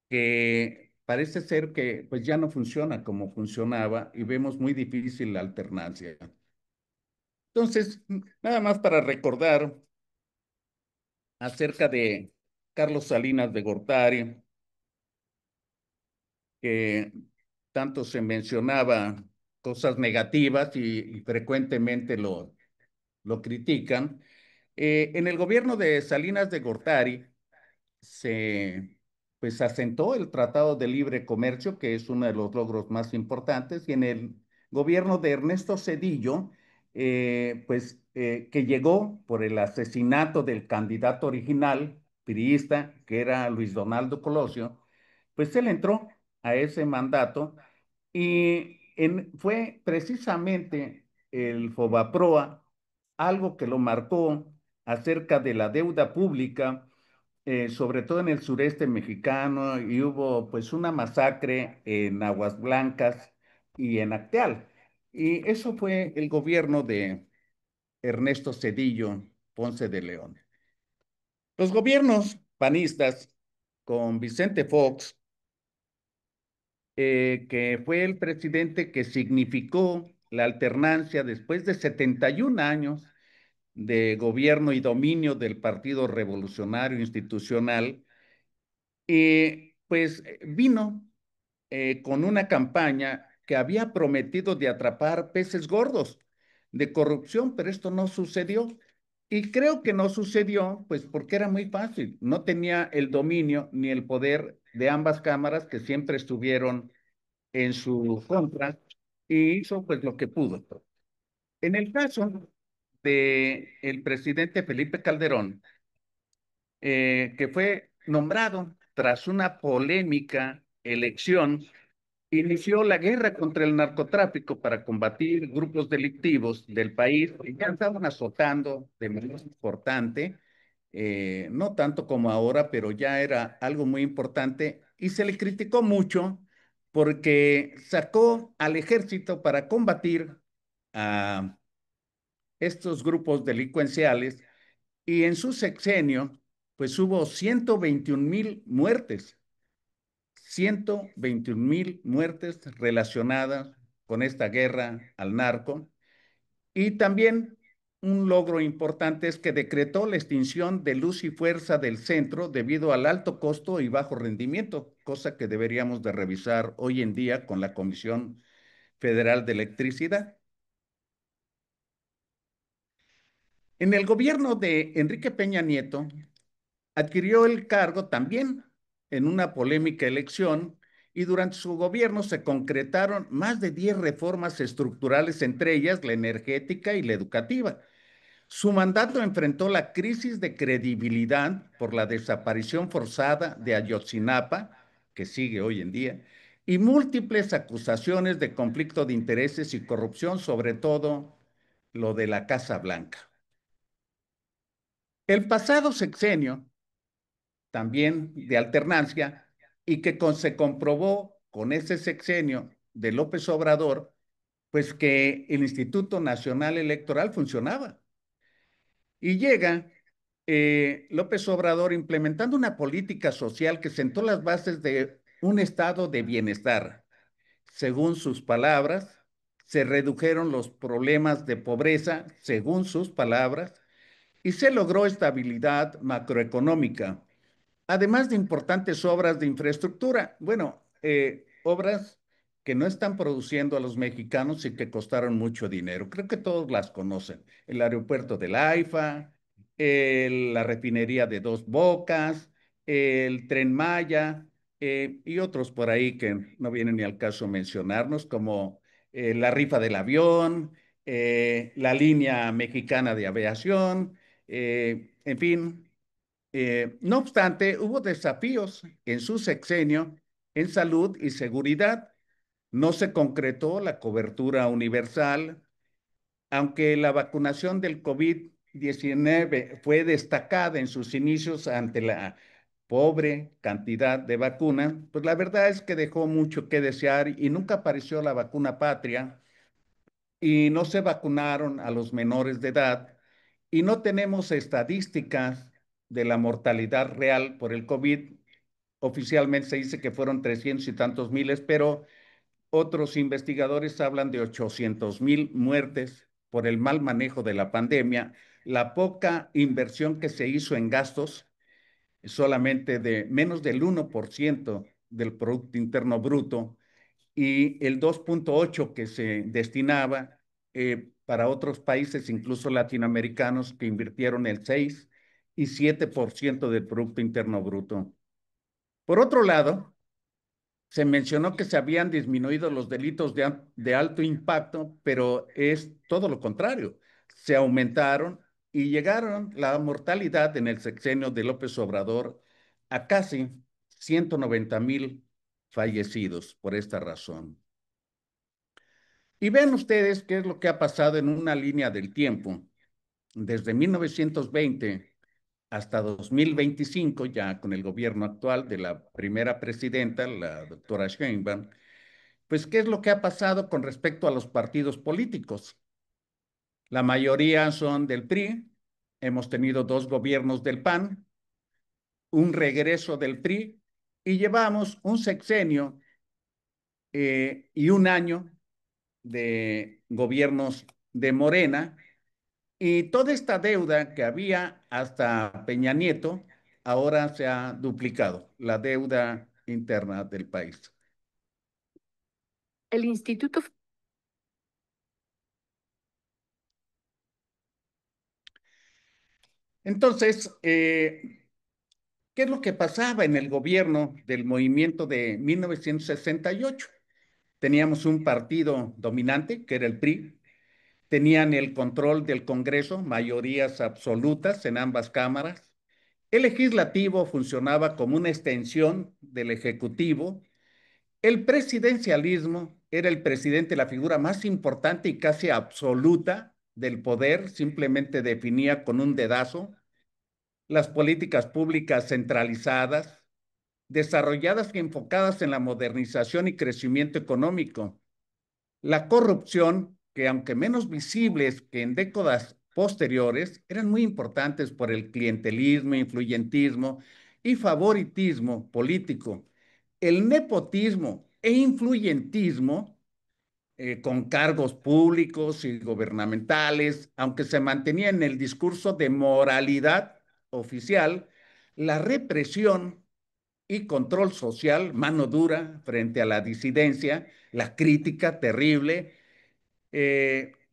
que parece ser que pues ya no funciona como funcionaba y vemos muy difícil la alternancia. Entonces, nada más para recordar acerca de Carlos Salinas de Gortari, que tanto se mencionaba cosas negativas y frecuentemente lo critican. En el gobierno de Salinas de Gortari se pues asentó el Tratado de Libre Comercio, que es uno de los logros más importantes, y en el gobierno de Ernesto Zedillo, que llegó por el asesinato del candidato original priista, que era Luis Donaldo Colosio, pues él entró a ese mandato y fue precisamente el Fobaproa algo que lo marcó acerca de la deuda pública, sobre todo en el sureste mexicano, y hubo pues una masacre en Aguas Blancas y en Acteal. Y eso fue el gobierno de Ernesto Zedillo Ponce de León. Los gobiernos panistas con Vicente Fox, que fue el presidente que significó la alternancia después de 71 años de gobierno y dominio del Partido Revolucionario Institucional, pues vino con una campaña que había prometido de atrapar peces gordos de corrupción, pero esto no sucedió. Y creo que no sucedió, pues porque era muy fácil. No tenía el dominio ni el poder de ambas cámaras que siempre estuvieron en su contra y hizo pues lo que pudo. En el caso de el presidente Felipe Calderón, que fue nombrado tras una polémica elección, inició la guerra contra el narcotráfico para combatir grupos delictivos del país que ya estaban azotando de manera importante, no tanto como ahora, pero ya era algo muy importante y se le criticó mucho porque sacó al ejército para combatir a estos grupos delincuenciales y en su sexenio, pues hubo 121,000 muertes, 121,000 muertes relacionadas con esta guerra al narco. Y también un logro importante es que decretó la extinción de luz y fuerza del centro debido al alto costo y bajo rendimiento, cosa que deberíamos de revisar hoy en día con la Comisión Federal de Electricidad. En el gobierno de Enrique Peña Nieto, adquirió el cargo también en una polémica elección y durante su gobierno se concretaron más de 10 reformas estructurales, entre ellas la energética y la educativa. Su mandato enfrentó la crisis de credibilidad por la desaparición forzada de Ayotzinapa, que sigue hoy en día, y múltiples acusaciones de conflicto de intereses y corrupción, sobre todo lo de la Casa Blanca. El pasado sexenio también de alternancia y que se comprobó con ese sexenio de López Obrador, pues que el Instituto Nacional Electoral funcionaba. Y llega López Obrador implementando una política social que sentó las bases de un estado de bienestar. Según sus palabras, se redujeron los problemas de pobreza, según sus palabras, y se logró estabilidad macroeconómica además de importantes obras de infraestructura. Bueno, obras que no están produciendo a los mexicanos y que costaron mucho dinero. Creo que todos las conocen. El aeropuerto del AIFA, la refinería de Dos Bocas, el Tren Maya y otros por ahí que no vienen ni al caso mencionarnos, como la rifa del avión, la línea mexicana de aviación, en fin, no obstante, hubo desafíos en su sexenio en salud y seguridad. No se concretó la cobertura universal, aunque la vacunación del COVID-19 fue destacada en sus inicios ante la pobre cantidad de vacunas, pues la verdad es que dejó mucho que desear y nunca apareció la vacuna patria y no se vacunaron a los menores de edad y no tenemos estadísticas de la mortalidad real por el COVID. Oficialmente se dice que fueron 300 y tantos miles, pero otros investigadores hablan de 800,000 muertes por el mal manejo de la pandemia, la poca inversión que se hizo en gastos, solamente de menos del 1% del Producto Interno Bruto, y el 2,8 que se destinaba para otros países, incluso latinoamericanos, que invirtieron el 6 y 7% del Producto Interno Bruto. Por otro lado, se mencionó que se habían disminuido los delitos de alto impacto, pero es todo lo contrario. Se aumentaron y llegaron la mortalidad en el sexenio de López Obrador a casi 190,000 fallecidos por esta razón. Y ven ustedes qué es lo que ha pasado en una línea del tiempo. Desde 1920 hasta 2025, ya con el gobierno actual de la primera presidenta, la doctora Sheinbaum, pues qué es lo que ha pasado con respecto a los partidos políticos. La mayoría son del PRI, hemos tenido 2 gobiernos del PAN, un regreso del PRI y llevamos un sexenio y un año de gobiernos de Morena y toda esta deuda que había hasta Peña Nieto ahora se ha duplicado, la deuda interna del país. El Instituto. Entonces, ¿qué es lo que pasaba en el gobierno del movimiento de 1968? Teníamos un partido dominante, que era el PRI, tenían el control del Congreso, mayorías absolutas en ambas cámaras. El legislativo funcionaba como una extensión del ejecutivo. El presidencialismo era el presidente, la figura más importante y casi absoluta del poder, simplemente definía con un dedazo las políticas públicas centralizadas, desarrolladas y enfocadas en la modernización y crecimiento económico. La corrupción, que aunque menos visibles que en décadas posteriores, eran muy importantes por el clientelismo, influyentismo y favoritismo político. El nepotismo e influyentismo con cargos públicos y gubernamentales, aunque se mantenía en el discurso de moralidad oficial, la represión y control social, mano dura frente a la disidencia, la crítica terrible.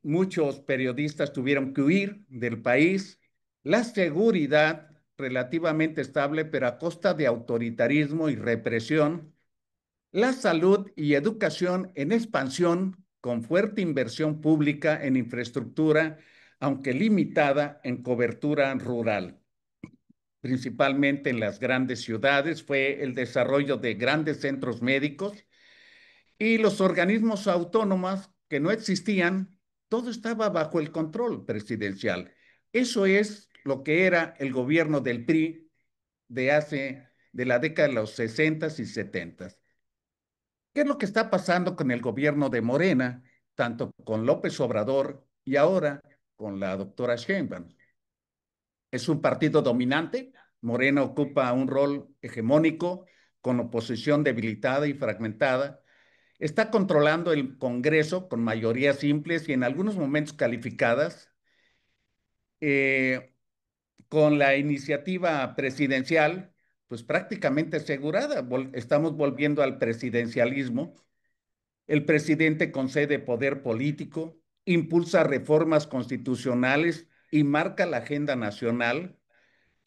Muchos periodistas tuvieron que huir del país. La seguridad relativamente estable, pero a costa de autoritarismo y represión. La salud y educación en expansión, con fuerte inversión pública en infraestructura, aunque limitada en cobertura rural principalmente en las grandes ciudades, fue el desarrollo de grandes centros médicos y los organismos autónomos que no existían, todo estaba bajo el control presidencial. Eso es lo que era el gobierno del PRI de la década de los 60 y 70. ¿Qué es lo que está pasando con el gobierno de Morena, tanto con López Obrador y ahora con la doctora Sheinbaum? Es un partido dominante. Morena ocupa un rol hegemónico con oposición debilitada y fragmentada. Está controlando el Congreso con mayorías simples y en algunos momentos calificadas. Eh, con la iniciativa presidencial, pues prácticamente asegurada. Estamos volviendo al presidencialismo. El presidente concede poder político, impulsa reformas constitucionales y marca la agenda nacional.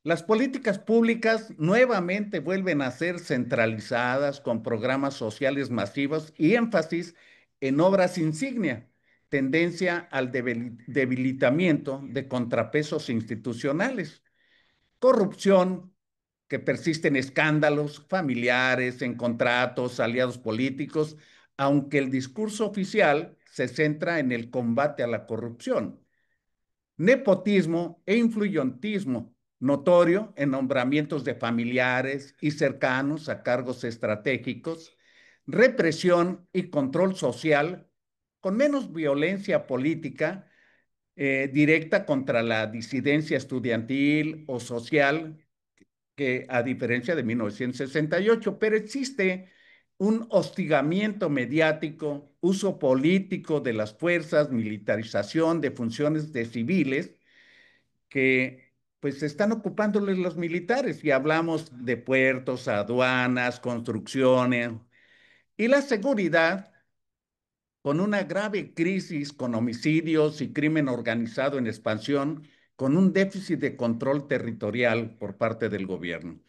Las políticas públicas nuevamente vuelven a ser centralizadas con programas sociales masivos y énfasis en obras insignia, tendencia al debilitamiento de contrapesos institucionales, corrupción que persisten escándalos familiares, en contratos, aliados políticos, aunque el discurso oficial se centra en el combate a la corrupción, nepotismo e influyentismo notorio en nombramientos de familiares y cercanos a cargos estratégicos, represión y control social con menos violencia política directa contra la disidencia estudiantil o social que a diferencia de 1968, pero existe un hostigamiento mediático, uso político de las fuerzas, militarización de funciones de civiles que pues están ocupándoles los militares y hablamos de puertos, aduanas, construcciones y la seguridad con una grave crisis con homicidios y crimen organizado en expansión, con un déficit de control territorial por parte del gobierno.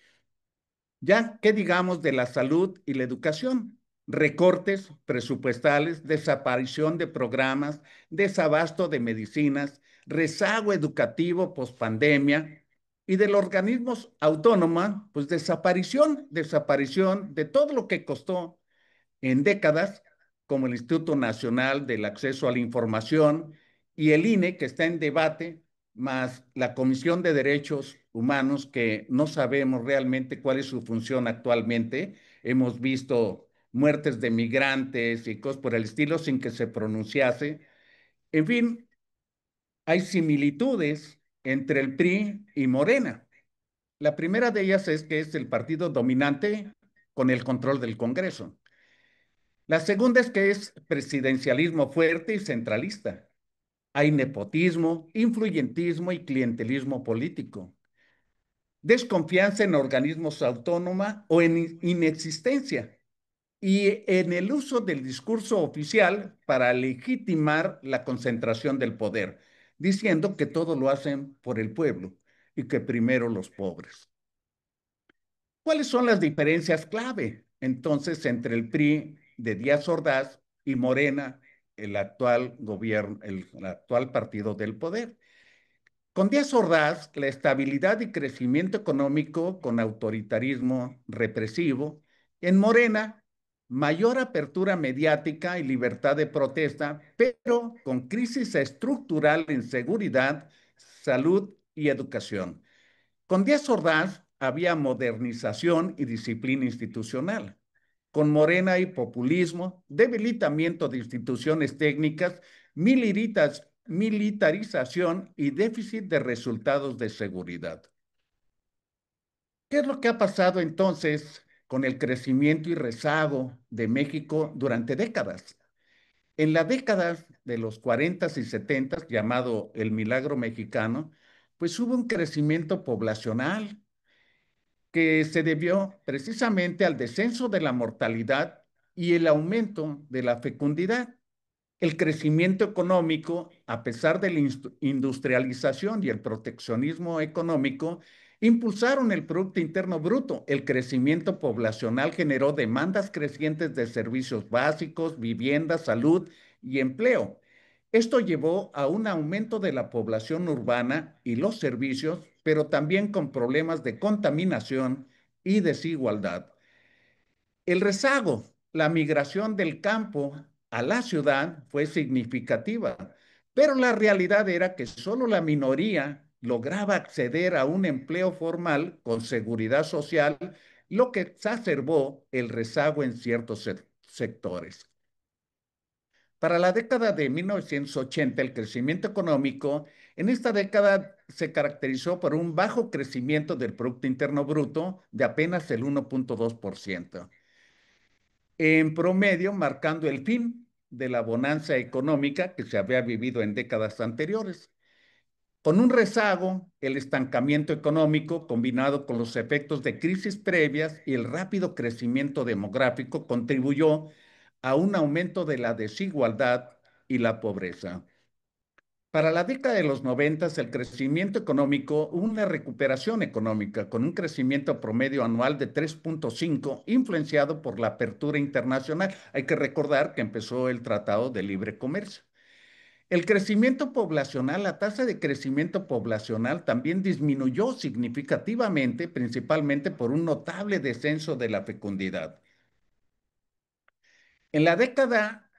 Ya, ¿qué digamos de la salud y la educación? Recortes presupuestales, desaparición de programas, desabasto de medicinas, rezago educativo pospandemia y de los organismos autónomos, pues desaparición de todo lo que costó en décadas, como el Instituto Nacional del Acceso a la Información y el INE, que está en debate, más la Comisión de Derechos Humanos, que no sabemos realmente cuál es su función actualmente. Hemos visto muertes de migrantes y cosas por el estilo sin que se pronunciase. En fin, hay similitudes entre el PRI y Morena. La primera de ellas es que es el partido dominante con el control del Congreso. La segunda es que es presidencialismo fuerte y centralista. Hay nepotismo, influyentismo y clientelismo político. Desconfianza en organismos autónomos o en inexistencia y en el uso del discurso oficial para legitimar la concentración del poder, diciendo que todo lo hacen por el pueblo y que primero los pobres. ¿Cuáles son las diferencias clave entonces entre el PRI de Díaz Ordaz y Morena, el actual gobierno, el actual partido del poder? Con Díaz Ordaz, la estabilidad y crecimiento económico con autoritarismo represivo. En Morena, mayor apertura mediática y libertad de protesta, pero con crisis estructural en seguridad, salud y educación. Con Díaz Ordaz había modernización y disciplina institucional. Con Morena hay populismo, debilitamiento de instituciones técnicas, militarización y déficit de resultados de seguridad. ¿Qué es lo que ha pasado entonces con el crecimiento y rezago de México durante décadas? En la década de los 40 y 70, llamado el milagro mexicano, pues hubo un crecimiento poblacional que se debió precisamente al descenso de la mortalidad y el aumento de la fecundidad. El crecimiento económico, a pesar de la industrialización y el proteccionismo económico, impulsaron el Producto Interno Bruto. El crecimiento poblacional generó demandas crecientes de servicios básicos, vivienda, salud y empleo. Esto llevó a un aumento de la población urbana y los servicios, pero también con problemas de contaminación y desigualdad. El rezago, la migración del campo a la ciudad fue significativa, pero la realidad era que solo la minoría lograba acceder a un empleo formal con seguridad social, lo que exacerbó el rezago en ciertos sectores. Para la década de 1980, el crecimiento económico en esta década se caracterizó por un bajo crecimiento del Producto Interno Bruto de apenas el 1.2%. En promedio, marcando el fin de la bonanza económica que se había vivido en décadas anteriores. Con un rezago, el estancamiento económico combinado con los efectos de crisis previas y el rápido crecimiento demográfico contribuyó a un aumento de la desigualdad y la pobreza. Para la década de los 90, el crecimiento económico, una recuperación económica con un crecimiento promedio anual de 3.5, influenciado por la apertura internacional. Hay que recordar que empezó el Tratado de Libre Comercio. El crecimiento poblacional, la tasa de crecimiento poblacional también disminuyó significativamente, principalmente por un notable descenso de la fecundidad. En la década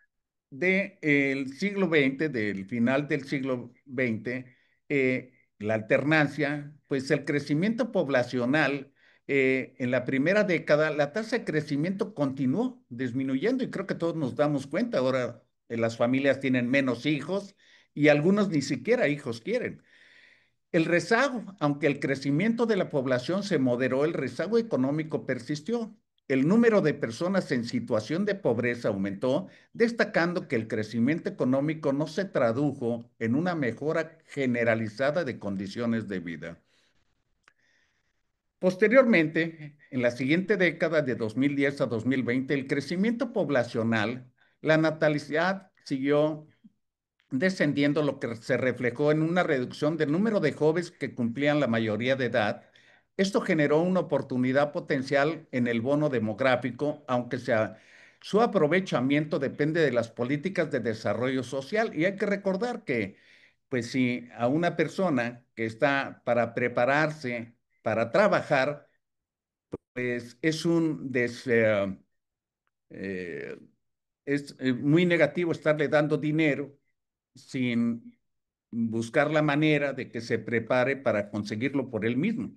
del siglo XX, del final del siglo XX, la alternancia, pues el crecimiento poblacional, en la primera década, la tasa de crecimiento continuó disminuyendo y creo que todos nos damos cuenta. Ahora las familias tienen menos hijos y algunos ni siquiera hijos quieren. El rezago, aunque el crecimiento de la población se moderó, el rezago económico persistió. El número de personas en situación de pobreza aumentó, destacando que el crecimiento económico no se tradujo en una mejora generalizada de condiciones de vida. Posteriormente, en la siguiente década de 2010 a 2020, el crecimiento poblacional, la natalidad siguió descendiendo, lo que se reflejó en una reducción del número de jóvenes que cumplían la mayoría de edad. Esto generó una oportunidad potencial en el bono demográfico, aunque su aprovechamiento depende de las políticas de desarrollo social. Y hay que recordar que, pues si a una persona que está para prepararse, para trabajar, pues eh, es muy negativo estarle dando dinero sin buscar la manera de que se prepare para conseguirlo por él mismo.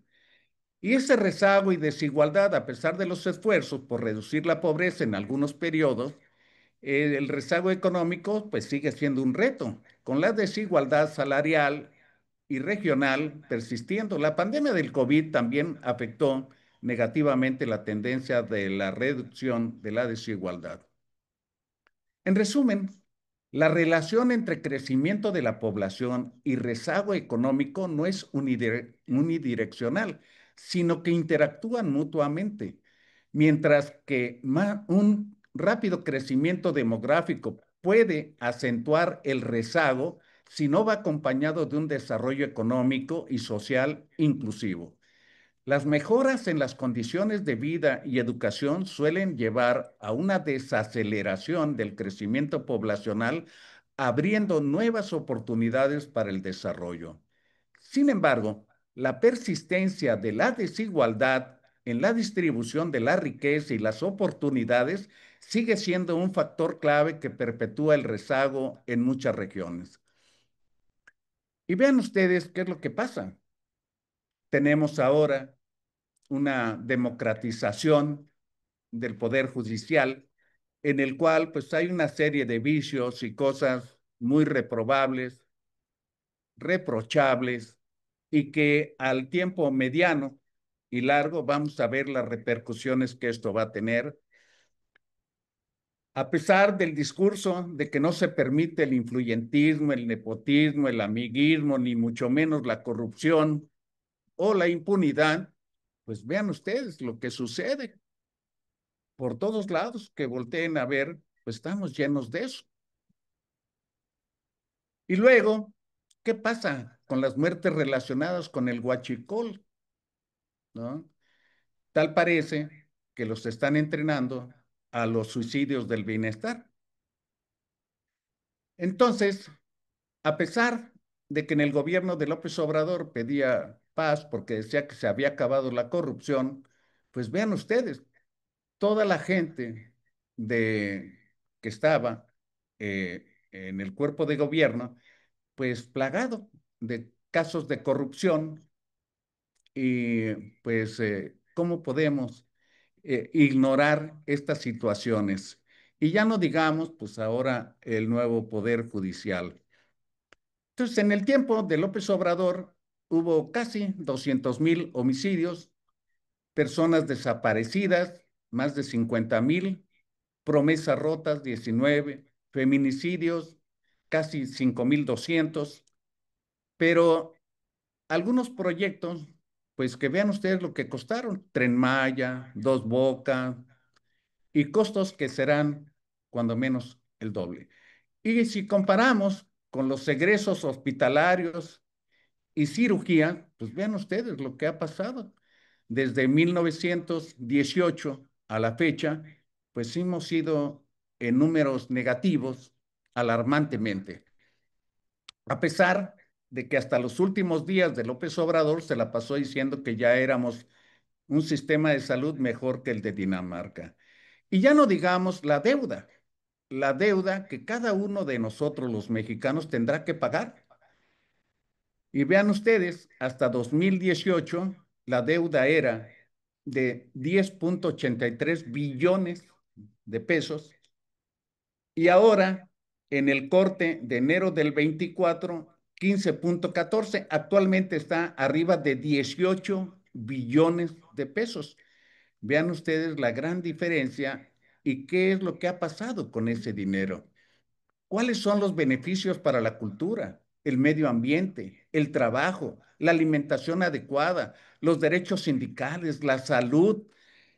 Y ese rezago y desigualdad, a pesar de los esfuerzos por reducir la pobreza en algunos periodos, el rezago económico pues sigue siendo un reto, con la desigualdad salarial y regional persistiendo. La pandemia del COVID también afectó negativamente la tendencia de la reducción de la desigualdad. En resumen, la relación entre crecimiento de la población y rezago económico no es unidireccional, sino que interactúan mutuamente, mientras que un rápido crecimiento demográfico puede acentuar el rezago si no va acompañado de un desarrollo económico y social inclusivo. Las mejoras en las condiciones de vida y educación suelen llevar a una desaceleración del crecimiento poblacional, abriendo nuevas oportunidades para el desarrollo. Sin embargo, la persistencia de la desigualdad en la distribución de la riqueza y las oportunidades sigue siendo un factor clave que perpetúa el rezago en muchas regiones. Y vean ustedes qué es lo que pasa. Tenemos ahora una democratización del poder judicial en el cual pues hay una serie de vicios y cosas muy reprobables, reprochables y que al tiempo mediano y largo vamos a ver las repercusiones que esto va a tener. A pesar del discurso de que no se permite el influyentismo, el nepotismo, el amiguismo, ni mucho menos la corrupción o la impunidad, pues vean ustedes lo que sucede. Por todos lados que volteen a ver, pues estamos llenos de eso. Y luego, ¿qué pasa con las muertes relacionadas con el huachicol? ¿No? Tal parece que los están entrenando a los suicidios del bienestar. Entonces, a pesar de que en el gobierno de López Obrador pedía paz porque decía que se había acabado la corrupción, pues vean ustedes, toda la gente que estaba en el cuerpo de gobierno, pues plagado de casos de corrupción y pues cómo podemos ignorar estas situaciones. Y ya no digamos, pues ahora el nuevo poder judicial. Entonces, en el tiempo de López Obrador hubo casi 200,000 homicidios, personas desaparecidas, más de 50,000, promesas rotas, 19, feminicidios, casi 5,200, pero algunos proyectos, pues que vean ustedes lo que costaron, Tren Maya, Dos Bocas, y costos que serán cuando menos el doble. Y si comparamos con los egresos hospitalarios y cirugía, pues vean ustedes lo que ha pasado. Desde 1918 a la fecha, pues hemos ido en números negativos alarmantemente. A pesar de que hasta los últimos días de López Obrador se la pasó diciendo que ya éramos un sistema de salud mejor que el de Dinamarca. Y ya no digamos la deuda que cada uno de nosotros los mexicanos tendrá que pagar. Y vean ustedes, hasta 2018 la deuda era de 10,83 billones de pesos y ahora en el corte de enero del 24, 15,14, actualmente está arriba de 18 billones de pesos. Vean ustedes la gran diferencia y qué es lo que ha pasado con ese dinero. ¿Cuáles son los beneficios para la cultura, el medio ambiente, el trabajo, la alimentación adecuada, los derechos sindicales, la salud,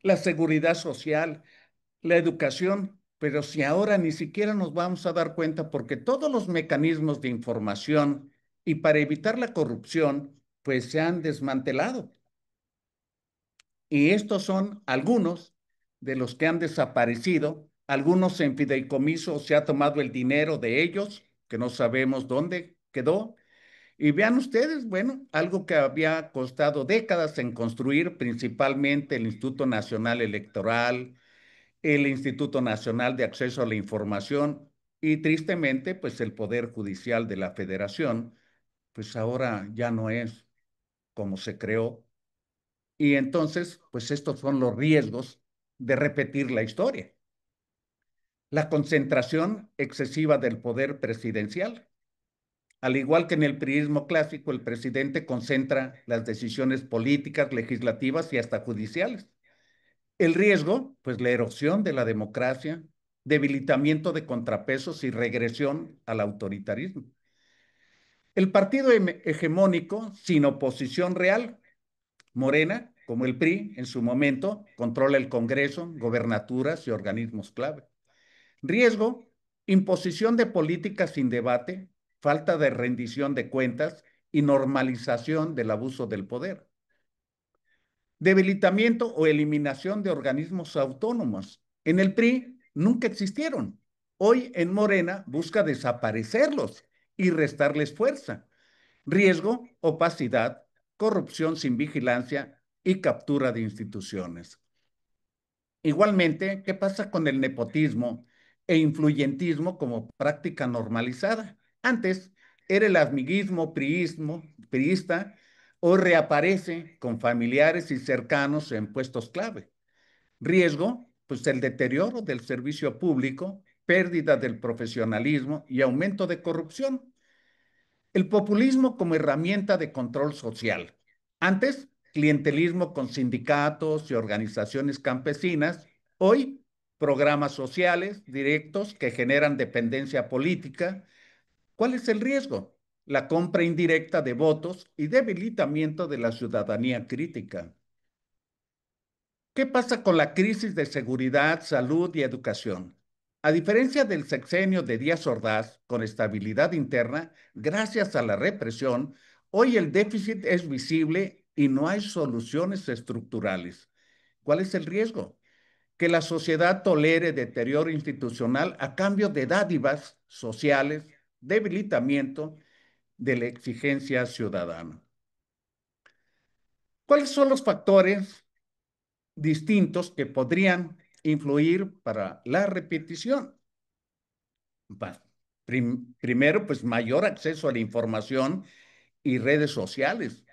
la seguridad social, la educación? Pero si ahora ni siquiera nos vamos a dar cuenta porque todos los mecanismos de información y para evitar la corrupción, pues se han desmantelado. Y estos son algunos de los que han desaparecido. Algunos en fideicomiso se ha tomado el dinero de ellos, que no sabemos dónde quedó. Y vean ustedes, bueno, algo que había costado décadas en construir, principalmente el Instituto Nacional Electoral, el Instituto Nacional de Acceso a la Información y tristemente, pues el Poder Judicial de la Federación, pues ahora ya no es como se creó. Y entonces, pues estos son los riesgos de repetir la historia. La concentración excesiva del poder presidencial. Al igual que en el priismo clásico, el presidente concentra las decisiones políticas, legislativas y hasta judiciales. El riesgo, pues la erosión de la democracia, debilitamiento de contrapesos y regresión al autoritarismo. El partido hegemónico sin oposición real, Morena, como el PRI en su momento, controla el Congreso, gobernaturas y organismos clave. Riesgo, imposición de políticas sin debate, falta de rendición de cuentas y normalización del abuso del poder. Debilitamiento o eliminación de organismos autónomos. En el PRI nunca existieron. Hoy en Morena busca desaparecerlos y restarles fuerza. Riesgo, opacidad, corrupción sin vigilancia y captura de instituciones. Igualmente, ¿qué pasa con el nepotismo e influyentismo como práctica normalizada? Antes era el amiguismo priista, hoy reaparece con familiares y cercanos en puestos clave. Riesgo, pues el deterioro del servicio público, pérdida del profesionalismo y aumento de corrupción. El populismo como herramienta de control social. Antes, clientelismo con sindicatos y organizaciones campesinas. Hoy, programas sociales directos que generan dependencia política. ¿Cuál es el riesgo? La compra indirecta de votos y debilitamiento de la ciudadanía crítica. ¿Qué pasa con la crisis de seguridad, salud y educación? A diferencia del sexenio de Díaz Ordaz, con estabilidad interna, gracias a la represión, hoy el déficit es visible y no hay soluciones estructurales. ¿Cuál es el riesgo? Que la sociedad tolere deterioro institucional a cambio de dádivas sociales, debilitamiento de la exigencia ciudadana. ¿Cuáles son los factores distintos que podrían influir para la repetición? Primero, pues mayor acceso a la información y redes sociales,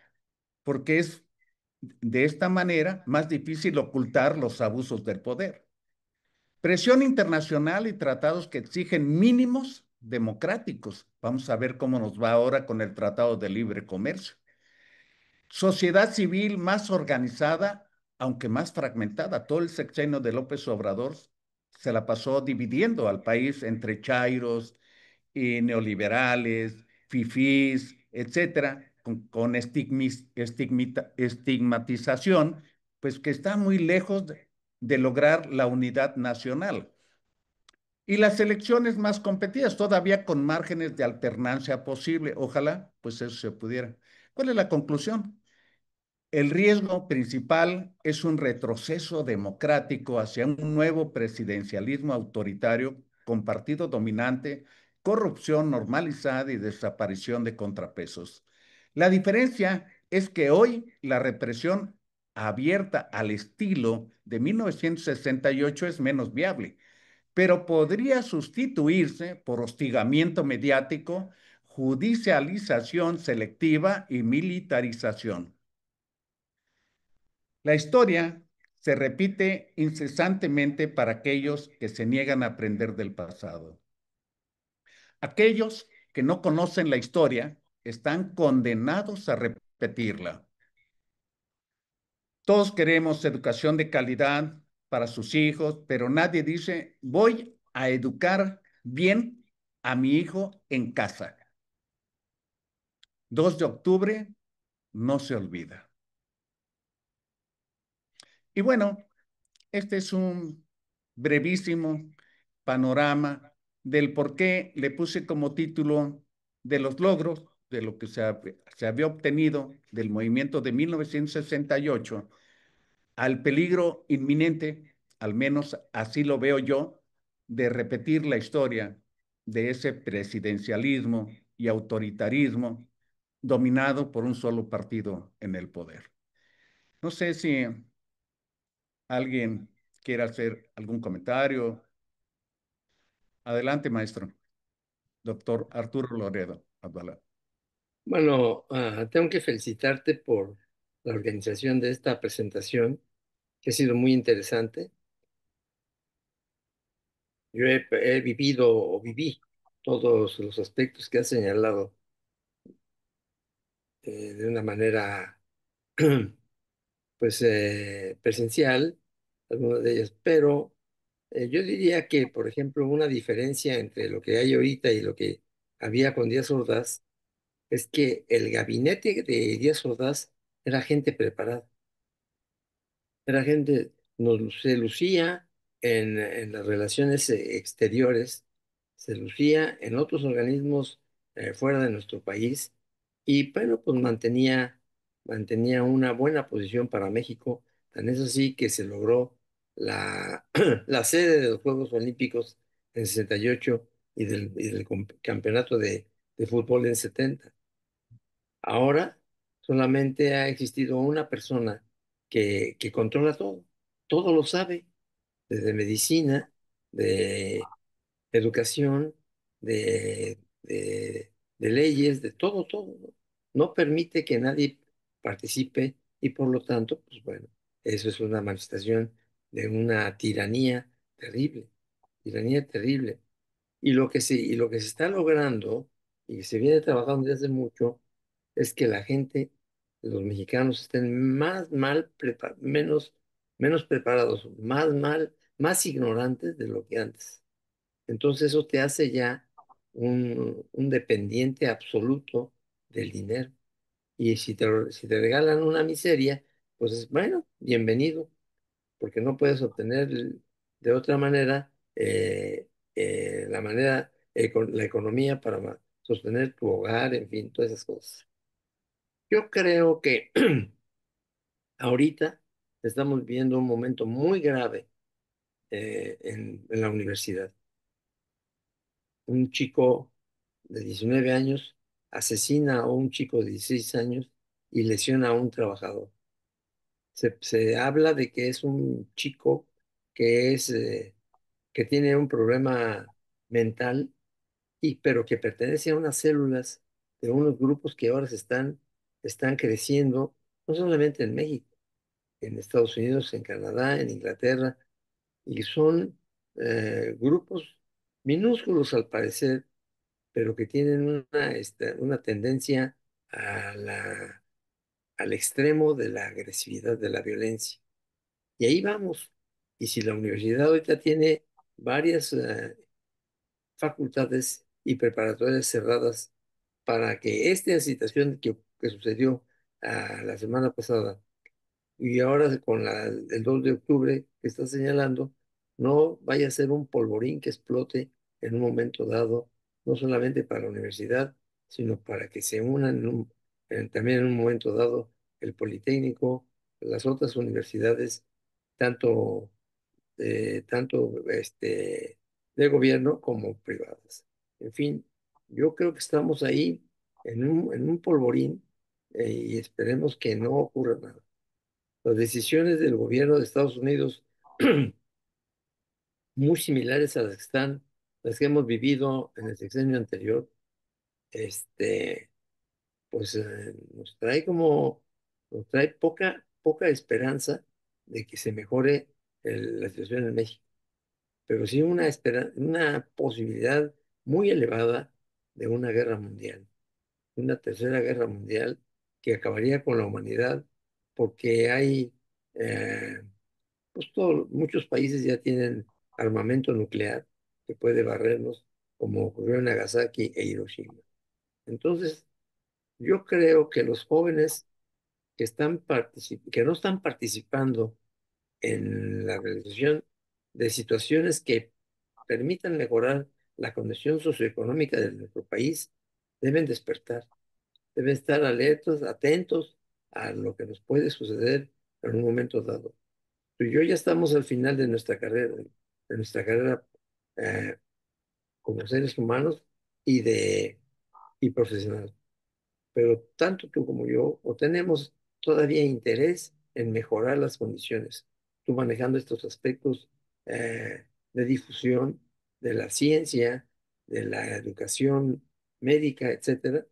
porque es de esta manera más difícil ocultar los abusos del poder. Presión internacional y tratados que exigen mínimos democráticos. Vamos a ver cómo nos va ahora con el Tratado de Libre Comercio. Sociedad civil más organizada, aunque más fragmentada. Todo el sexenio de López Obrador se la pasó dividiendo al país entre chairos y neoliberales, fifís, etcétera, con estigmatización, pues que está muy lejos de lograr la unidad nacional. Y las elecciones más competidas, todavía con márgenes de alternancia posible. Ojalá, pues eso se pudiera. ¿Cuál es la conclusión? El riesgo principal es un retroceso democrático hacia un nuevo presidencialismo autoritario con partido dominante, corrupción normalizada y desaparición de contrapesos. La diferencia es que hoy la represión abierta al estilo de 1968 es menos viable, pero podría sustituirse por hostigamiento mediático, judicialización selectiva y militarización. La historia se repite incesantemente para aquellos que se niegan a aprender del pasado. Aquellos que no conocen la historia están condenados a repetirla. Todos queremos educación de calidad para sus hijos, pero nadie dice, voy a educar bien a mi hijo en casa. 2 de octubre no se olvida. Y bueno, este es un brevísimo panorama del por qué le puse como título de los logros de lo que se había obtenido del movimiento de 1968 al peligro inminente, al menos así lo veo yo, de repetir la historia de ese presidencialismo y autoritarismo dominado por un solo partido en el poder. No sé si alguien quiere hacer algún comentario. Adelante, maestro. Doctor Arturo Loredo Abdala. Bueno, tengo que felicitarte por la organización de esta presentación, que ha sido muy interesante. Yo he vivido o viví todos los aspectos que has señalado de una manera pues presencial, algunas de ellas, pero Yo diría que, por ejemplo, una diferencia entre lo que hay ahorita y lo que había con Díaz Ordaz es que el gabinete de Díaz Ordaz era gente preparada. Era gente, se lucía en las relaciones exteriores, se lucía en otros organismos fuera de nuestro país y bueno, pues mantenía una buena posición para México. Tan es así que se logró la, la sede de los Juegos Olímpicos en 68 y del campeonato de fútbol en 70. Ahora solamente ha existido una persona que controla todo, todo lo sabe, desde medicina, de educación, de leyes, de todo, todo. No permite que nadie participe y por lo tanto, pues bueno, eso es una manifestación de una tiranía terrible. Y lo que se está logrando y que se viene trabajando desde hace mucho es que la gente, los mexicanos, estén menos preparados, más ignorantes de lo que antes. Entonces eso te hace ya un dependiente absoluto del dinero. Y si te regalan una miseria, pues bueno, bienvenido, porque no puedes obtener de otra manera la economía para sostener tu hogar, en fin, todas esas cosas. Yo creo que ahorita estamos viendo un momento muy grave en la universidad. Un chico de 19 años asesina a un chico de 16 años y lesiona a un trabajador. Se habla de que es un chico que tiene un problema mental, pero que pertenece a unas células de unos grupos que ahora están creciendo, no solamente en México, en Estados Unidos, en Canadá, en Inglaterra, y son grupos minúsculos al parecer, pero que tienen una tendencia a al extremo de la agresividad, de la violencia. Y ahí vamos. Y si la universidad ahorita tiene varias facultades y preparatorias cerradas para que esta situación que sucedió la semana pasada y ahora con el 2 de octubre que está señalando, no vaya a ser un polvorín que explote en un momento dado, no solamente para la universidad, sino para que se unan también en un momento dado el Politécnico, las otras universidades, tanto de gobierno como privadas. En fin, yo creo que estamos ahí en un polvorín y esperemos que no ocurra nada. Las decisiones del gobierno de Estados Unidos, muy similares a las que hemos vivido en el sexenio anterior, este, pues nos trae poca esperanza de que se mejore la situación en México, pero sí una posibilidad muy elevada de una guerra mundial, una tercera guerra mundial que acabaría con la humanidad porque eh, muchos países ya tienen armamento nuclear que puede barrernos, como ocurrió en Nagasaki e Hiroshima. Entonces, yo creo que los jóvenes que no están participando en la realización de situaciones que permitan mejorar la condición socioeconómica de nuestro país, deben despertar, deben estar alertos, atentos a lo que nos puede suceder en un momento dado. Tú y yo ya estamos al final de nuestra carrera eh, como seres humanos y profesionales. Pero tanto tú como yo o tenemos todavía interés en mejorar las condiciones. Tú manejando estos aspectos de difusión de la ciencia, de la educación médica, etcétera.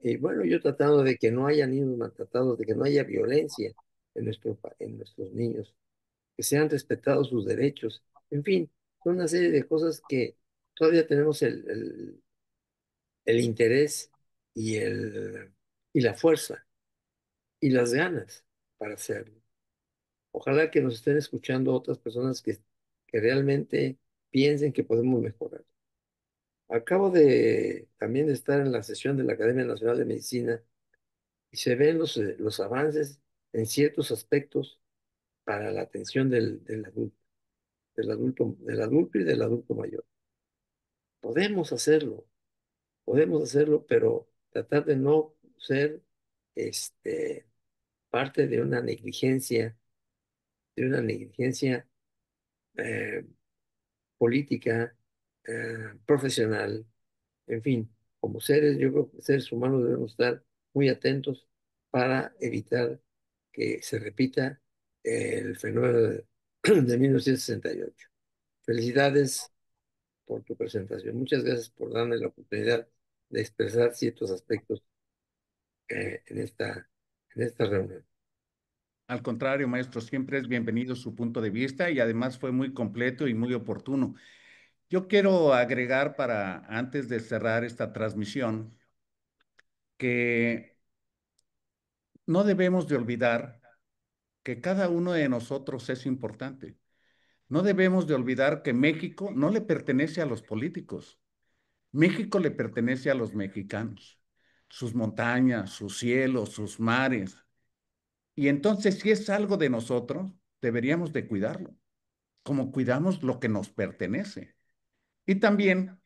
Y bueno, yo tratando de que no haya niños maltratados, de que no haya violencia en nuestros niños, que sean respetados sus derechos. En fin, son una serie de cosas que todavía tenemos el interés y, y la fuerza y las ganas para hacerlo. Ojalá que nos estén escuchando otras personas que que realmente piensen que podemos mejorar. Acabo de también de estar en la sesión de la Academia Nacional de Medicina y se ven los avances en ciertos aspectos para la atención del adulto y del adulto mayor. Podemos hacerlo, pero tratar de no ser este, parte de una negligencia eh, política, profesional, en fin, como seres, yo creo que seres humanos debemos estar muy atentos para evitar que se repita el fenómeno de 1968. Felicidades por tu presentación. Muchas gracias por darme la oportunidad de expresar ciertos aspectos en esta reunión. Al contrario, maestro, siempre es bienvenido su punto de vista y además fue muy completo y muy oportuno. Yo quiero agregar para, antes de cerrar esta transmisión, que no debemos de olvidar que cada uno de nosotros es importante. No debemos de olvidar que México no le pertenece a los políticos. México le pertenece a los mexicanos, sus montañas, sus cielos, sus mares. Y entonces, si es algo de nosotros, deberíamos de cuidarlo, como cuidamos lo que nos pertenece. Y también,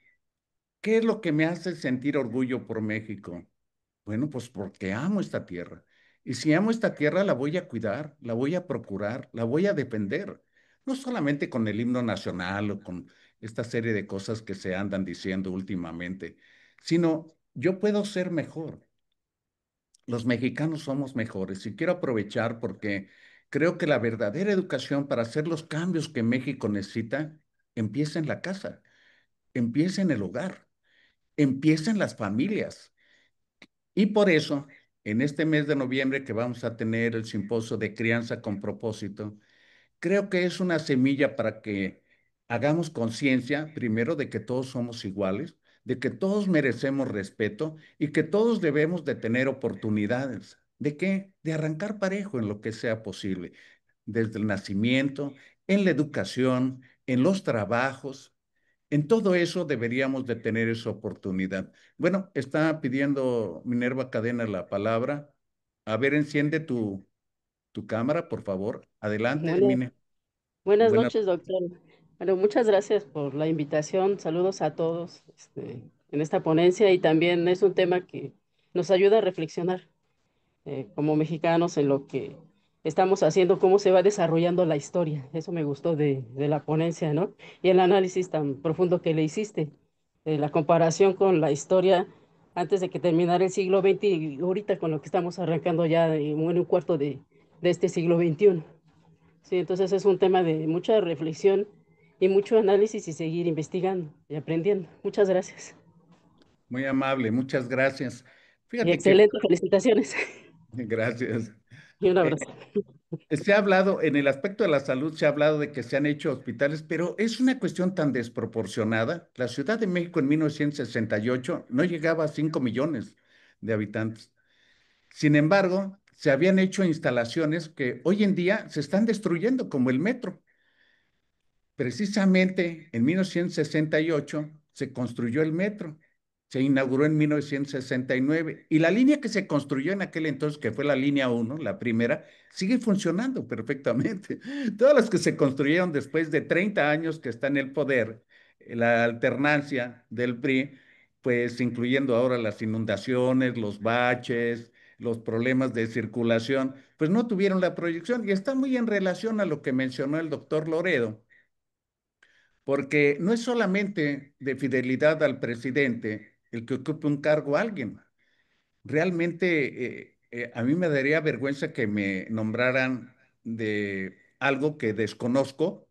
¿qué es lo que me hace sentir orgullo por México? Bueno, pues porque amo esta tierra. Y si amo esta tierra, la voy a cuidar, la voy a procurar, la voy a defender. No solamente con el himno nacional o con esta serie de cosas que se andan diciendo últimamente, sino yo puedo ser mejor. Los mexicanos somos mejores y quiero aprovechar porque creo que la verdadera educación para hacer los cambios que México necesita empieza en la casa, empieza en el hogar, empieza en las familias. Y por eso, en este mes de noviembre que vamos a tener el simposio de crianza con propósito, creo que es una semilla para que hagamos conciencia, primero, de que todos somos iguales, de que todos merecemos respeto y que todos debemos de tener oportunidades. ¿De qué? De arrancar parejo en lo que sea posible, desde el nacimiento, en la educación, en los trabajos. En todo eso deberíamos de tener esa oportunidad. Bueno, está pidiendo Minerva Cadena la palabra. A ver, enciende tu cámara, por favor. Adelante, Buenas, Mine. buenas Buenas. noches, doctor. Bueno, muchas gracias por la invitación. Saludos a todos, en esta ponencia y también es un tema que nos ayuda a reflexionar como mexicanos en lo que estamos haciendo, cómo se va desarrollando la historia. Eso me gustó de la ponencia, ¿no? Y el análisis tan profundo que le hiciste, la comparación con la historia antes de que terminara el siglo XX y ahorita con lo que estamos arrancando ya en un cuarto de este siglo XXI. Sí, entonces es un tema de mucha reflexión y mucho análisis y seguir investigando y aprendiendo. Muchas gracias. Muy amable, muchas gracias. Y Fíjate que, excelente, felicitaciones. gracias. Y un Eh, abrazo. Se ha hablado, en el aspecto de la salud, se ha hablado de que se han hecho hospitales, pero es una cuestión tan desproporcionada. La Ciudad de México en 1968 no llegaba a 5 millones de habitantes. Sin embargo, se habían hecho instalaciones que hoy en día se están destruyendo, como el metro. Precisamente en 1968 se construyó el metro, se inauguró en 1969 y la línea que se construyó en aquel entonces, que fue la línea uno, la primera, sigue funcionando perfectamente. Todas las que se construyeron después de 30 años que está en el poder, la alternancia del PRI, pues incluyendo ahora las inundaciones, los baches, los problemas de circulación, pues no tuvieron la proyección y está muy en relación a lo que mencionó el doctor Loredo, porque no es solamente de fidelidad al presidente el que ocupe un cargo alguien. Realmente a mí me daría vergüenza que me nombraran de algo que desconozco,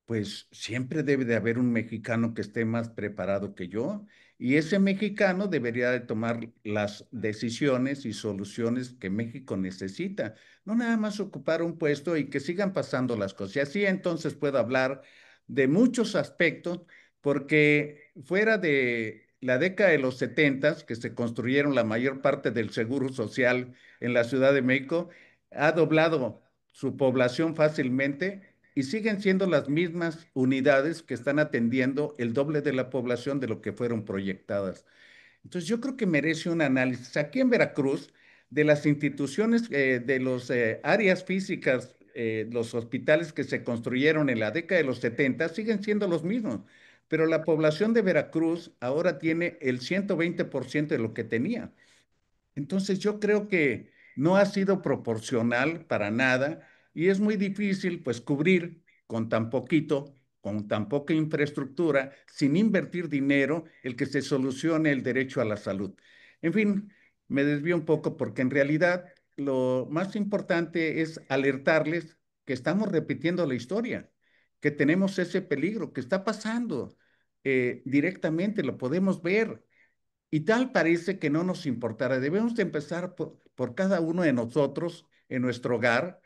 pues siempre debe de haber un mexicano que esté más preparado que yo y ese mexicano debería de tomar las decisiones y soluciones que México necesita, no nada más ocupar un puesto y que sigan pasando las cosas. Y así entonces puedo hablar de muchos aspectos porque fuera de la década de los 70 que se construyeron la mayor parte del seguro social en la Ciudad de México, ha doblado su población fácilmente y siguen siendo las mismas unidades que están atendiendo el doble de la población de lo que fueron proyectadas. Entonces, yo creo que merece un análisis. Aquí en Veracruz, de las instituciones, de las áreas físicas, los hospitales que se construyeron en la década de los 70 siguen siendo los mismos, pero la población de Veracruz ahora tiene el 120% de lo que tenía. Entonces yo creo que no ha sido proporcional para nada y es muy difícil pues cubrir con tan poquito, con tan poca infraestructura, sin invertir dinero, el que se solucione el derecho a la salud. En fin, me desvío un poco porque en realidad lo más importante es alertarles que estamos repitiendo la historia, que tenemos ese peligro que está pasando directamente, lo podemos ver. Y tal parece que no nos importara. Debemos de empezar por cada uno de nosotros en nuestro hogar,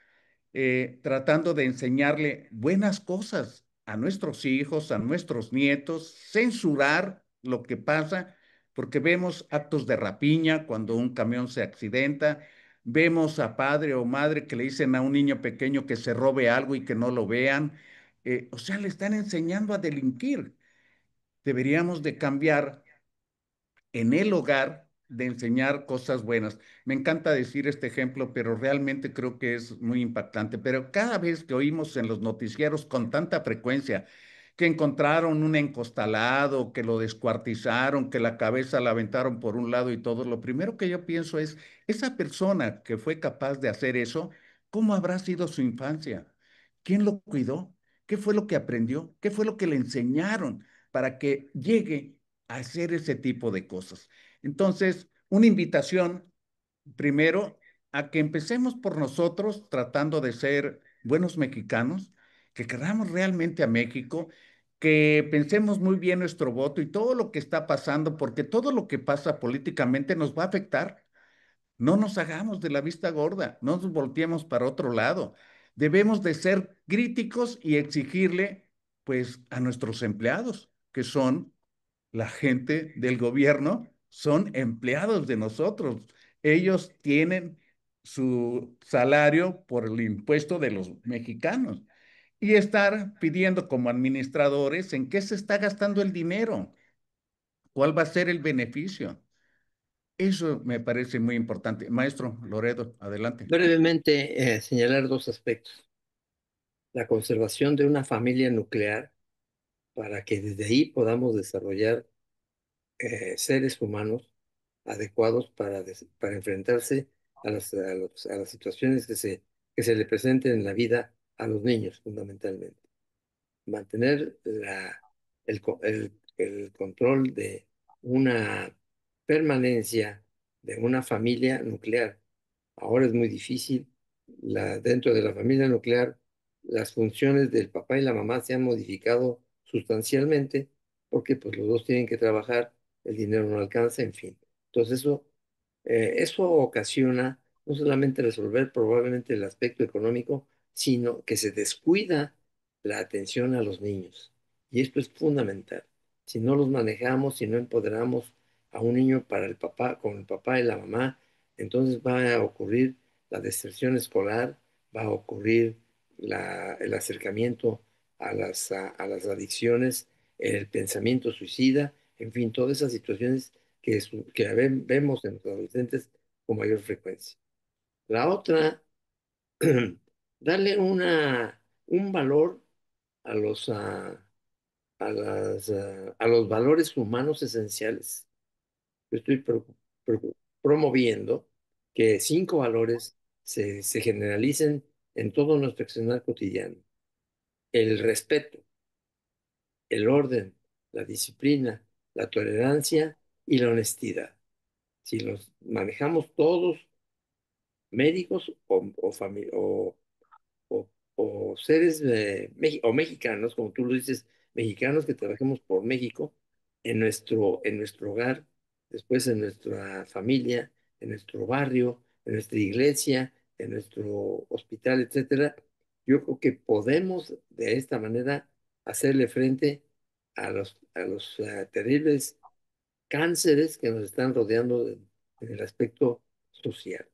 tratando de enseñarle buenas cosas a nuestros hijos, a nuestros nietos, censurar lo que pasa, porque vemos actos de rapiña cuando un camión se accidenta, vemos a padre o madre que le dicen a un niño pequeño que se robe algo y que no lo vean. O sea, le están enseñando a delinquir. Deberíamos de cambiar en el hogar de enseñar cosas buenas. Me encanta decir este ejemplo, pero realmente creo que es muy impactante. Pero cada vez que oímos en los noticieros con tanta frecuencia que encontraron un encostalado, que lo descuartizaron, que la cabeza la aventaron por un lado y todo, lo primero que yo pienso es, esa persona que fue capaz de hacer eso, ¿cómo habrá sido su infancia? ¿Quién lo cuidó? ¿Qué fue lo que aprendió? ¿Qué fue lo que le enseñaron para que llegue a hacer ese tipo de cosas? Entonces, una invitación primero a que empecemos por nosotros tratando de ser buenos mexicanos, que queramos realmente a México, que pensemos muy bien nuestro voto y todo lo que está pasando, porque todo lo que pasa políticamente nos va a afectar. No nos hagamos de la vista gorda, no nos volteemos para otro lado. Debemos de ser críticos y exigirle, pues, a nuestros empleados, que son la gente del gobierno, son empleados de nosotros. Ellos tienen su salario por el impuesto de los mexicanos y estar pidiendo como administradores en qué se está gastando el dinero, cuál va a ser el beneficio. Eso me parece muy importante. Maestro Loredo, adelante. Brevemente, señalar dos aspectos. La conservación de una familia nuclear para que desde ahí podamos desarrollar seres humanos adecuados para enfrentarse a las situaciones que se le presenten en la vida a los niños, fundamentalmente. Mantener el control de una permanencia de una familia nuclear. Ahora es muy difícil. Dentro de la familia nuclear, las funciones del papá y la mamá se han modificado sustancialmente porque pues, los dos tienen que trabajar, el dinero no alcanza, en fin. Entonces eso ocasiona no solamente resolver probablemente el aspecto económico, sino que se descuida la atención a los niños. Y esto es fundamental. Si no los manejamos, si no empoderamos a un niño para el papá, con el papá y la mamá, entonces va a ocurrir la deserción escolar, va a ocurrir el acercamiento a las adicciones, el pensamiento suicida, en fin, todas esas situaciones que vemos en los adolescentes con mayor frecuencia. La otra, darle un valor a a los valores humanos esenciales. Yo estoy promoviendo que 5 valores se generalicen en todo nuestro accionar cotidiano. El respeto, el orden, la disciplina, la tolerancia y la honestidad. Si los manejamos todos, médicos o, o seres o mexicanos, como tú lo dices, mexicanos que trabajemos por México en nuestro hogar, después en nuestra familia, en nuestro barrio, en nuestra iglesia, en nuestro hospital, etcétera. Yo creo que podemos de esta manera hacerle frente a los terribles cánceres que nos están rodeando en el aspecto social.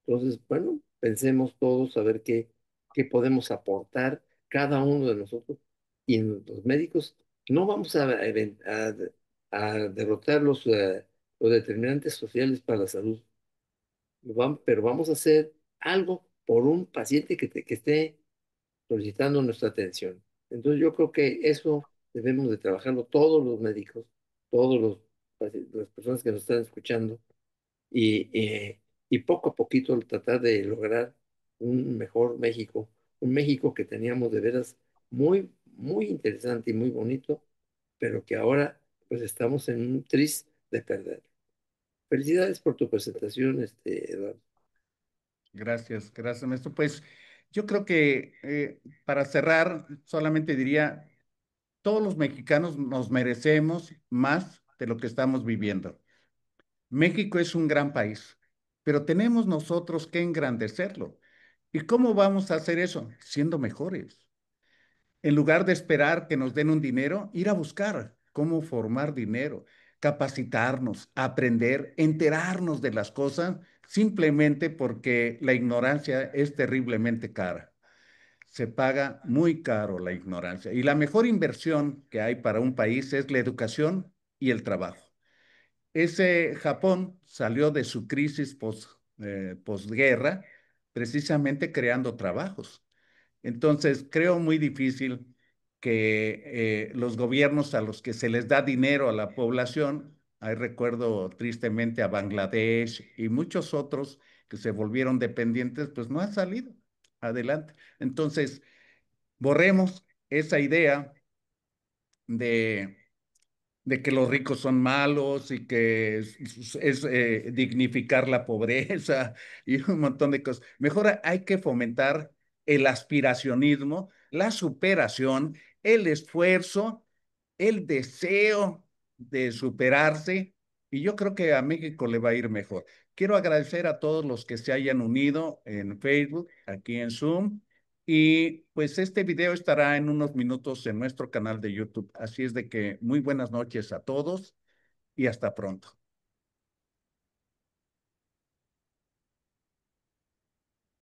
Entonces, bueno, pensemos todos a ver qué podemos aportar cada uno de nosotros y los médicos no vamos a derrotar los determinantes sociales para la salud, pero vamos a hacer algo por un paciente que esté solicitando nuestra atención. Entonces yo creo que eso debemos de trabajarlo todos los médicos, todos las personas que nos están escuchando y poco a poquito tratar de lograr un mejor México, un México que teníamos de veras muy, muy interesante y muy bonito, pero que ahora pues estamos en un tris de perder. Felicidades por tu presentación, Eduardo. Gracias, gracias, maestro. Pues yo creo que para cerrar, solamente diría, todos los mexicanos nos merecemos más de lo que estamos viviendo. México es un gran país, pero tenemos nosotros que engrandecerlo. ¿Y cómo vamos a hacer eso? Siendo mejores. En lugar de esperar que nos den un dinero, ir a buscar cómo formar dinero, capacitarnos, aprender, enterarnos de las cosas, simplemente porque la ignorancia es terriblemente cara. Se paga muy caro la ignorancia. Y la mejor inversión que hay para un país es la educación y el trabajo. Ese Japón salió de su crisis posguerra precisamente creando trabajos. Entonces, creo muy difícil que los gobiernos a los que se les da dinero a la población, ahí recuerdo tristemente a Bangladesh y muchos otros que se volvieron dependientes, pues no han salido adelante. Entonces, borremos esa idea de que los ricos son malos y que dignificar la pobreza y un montón de cosas. Mejor hay que fomentar el aspiracionismo, la superación, el esfuerzo, el deseo de superarse y yo creo que a México le va a ir mejor. Quiero agradecer a todos los que se hayan unido en Facebook, aquí en Zoom. Y pues este video estará en unos minutos en nuestro canal de YouTube. Así es de que muy buenas noches a todos y hasta pronto.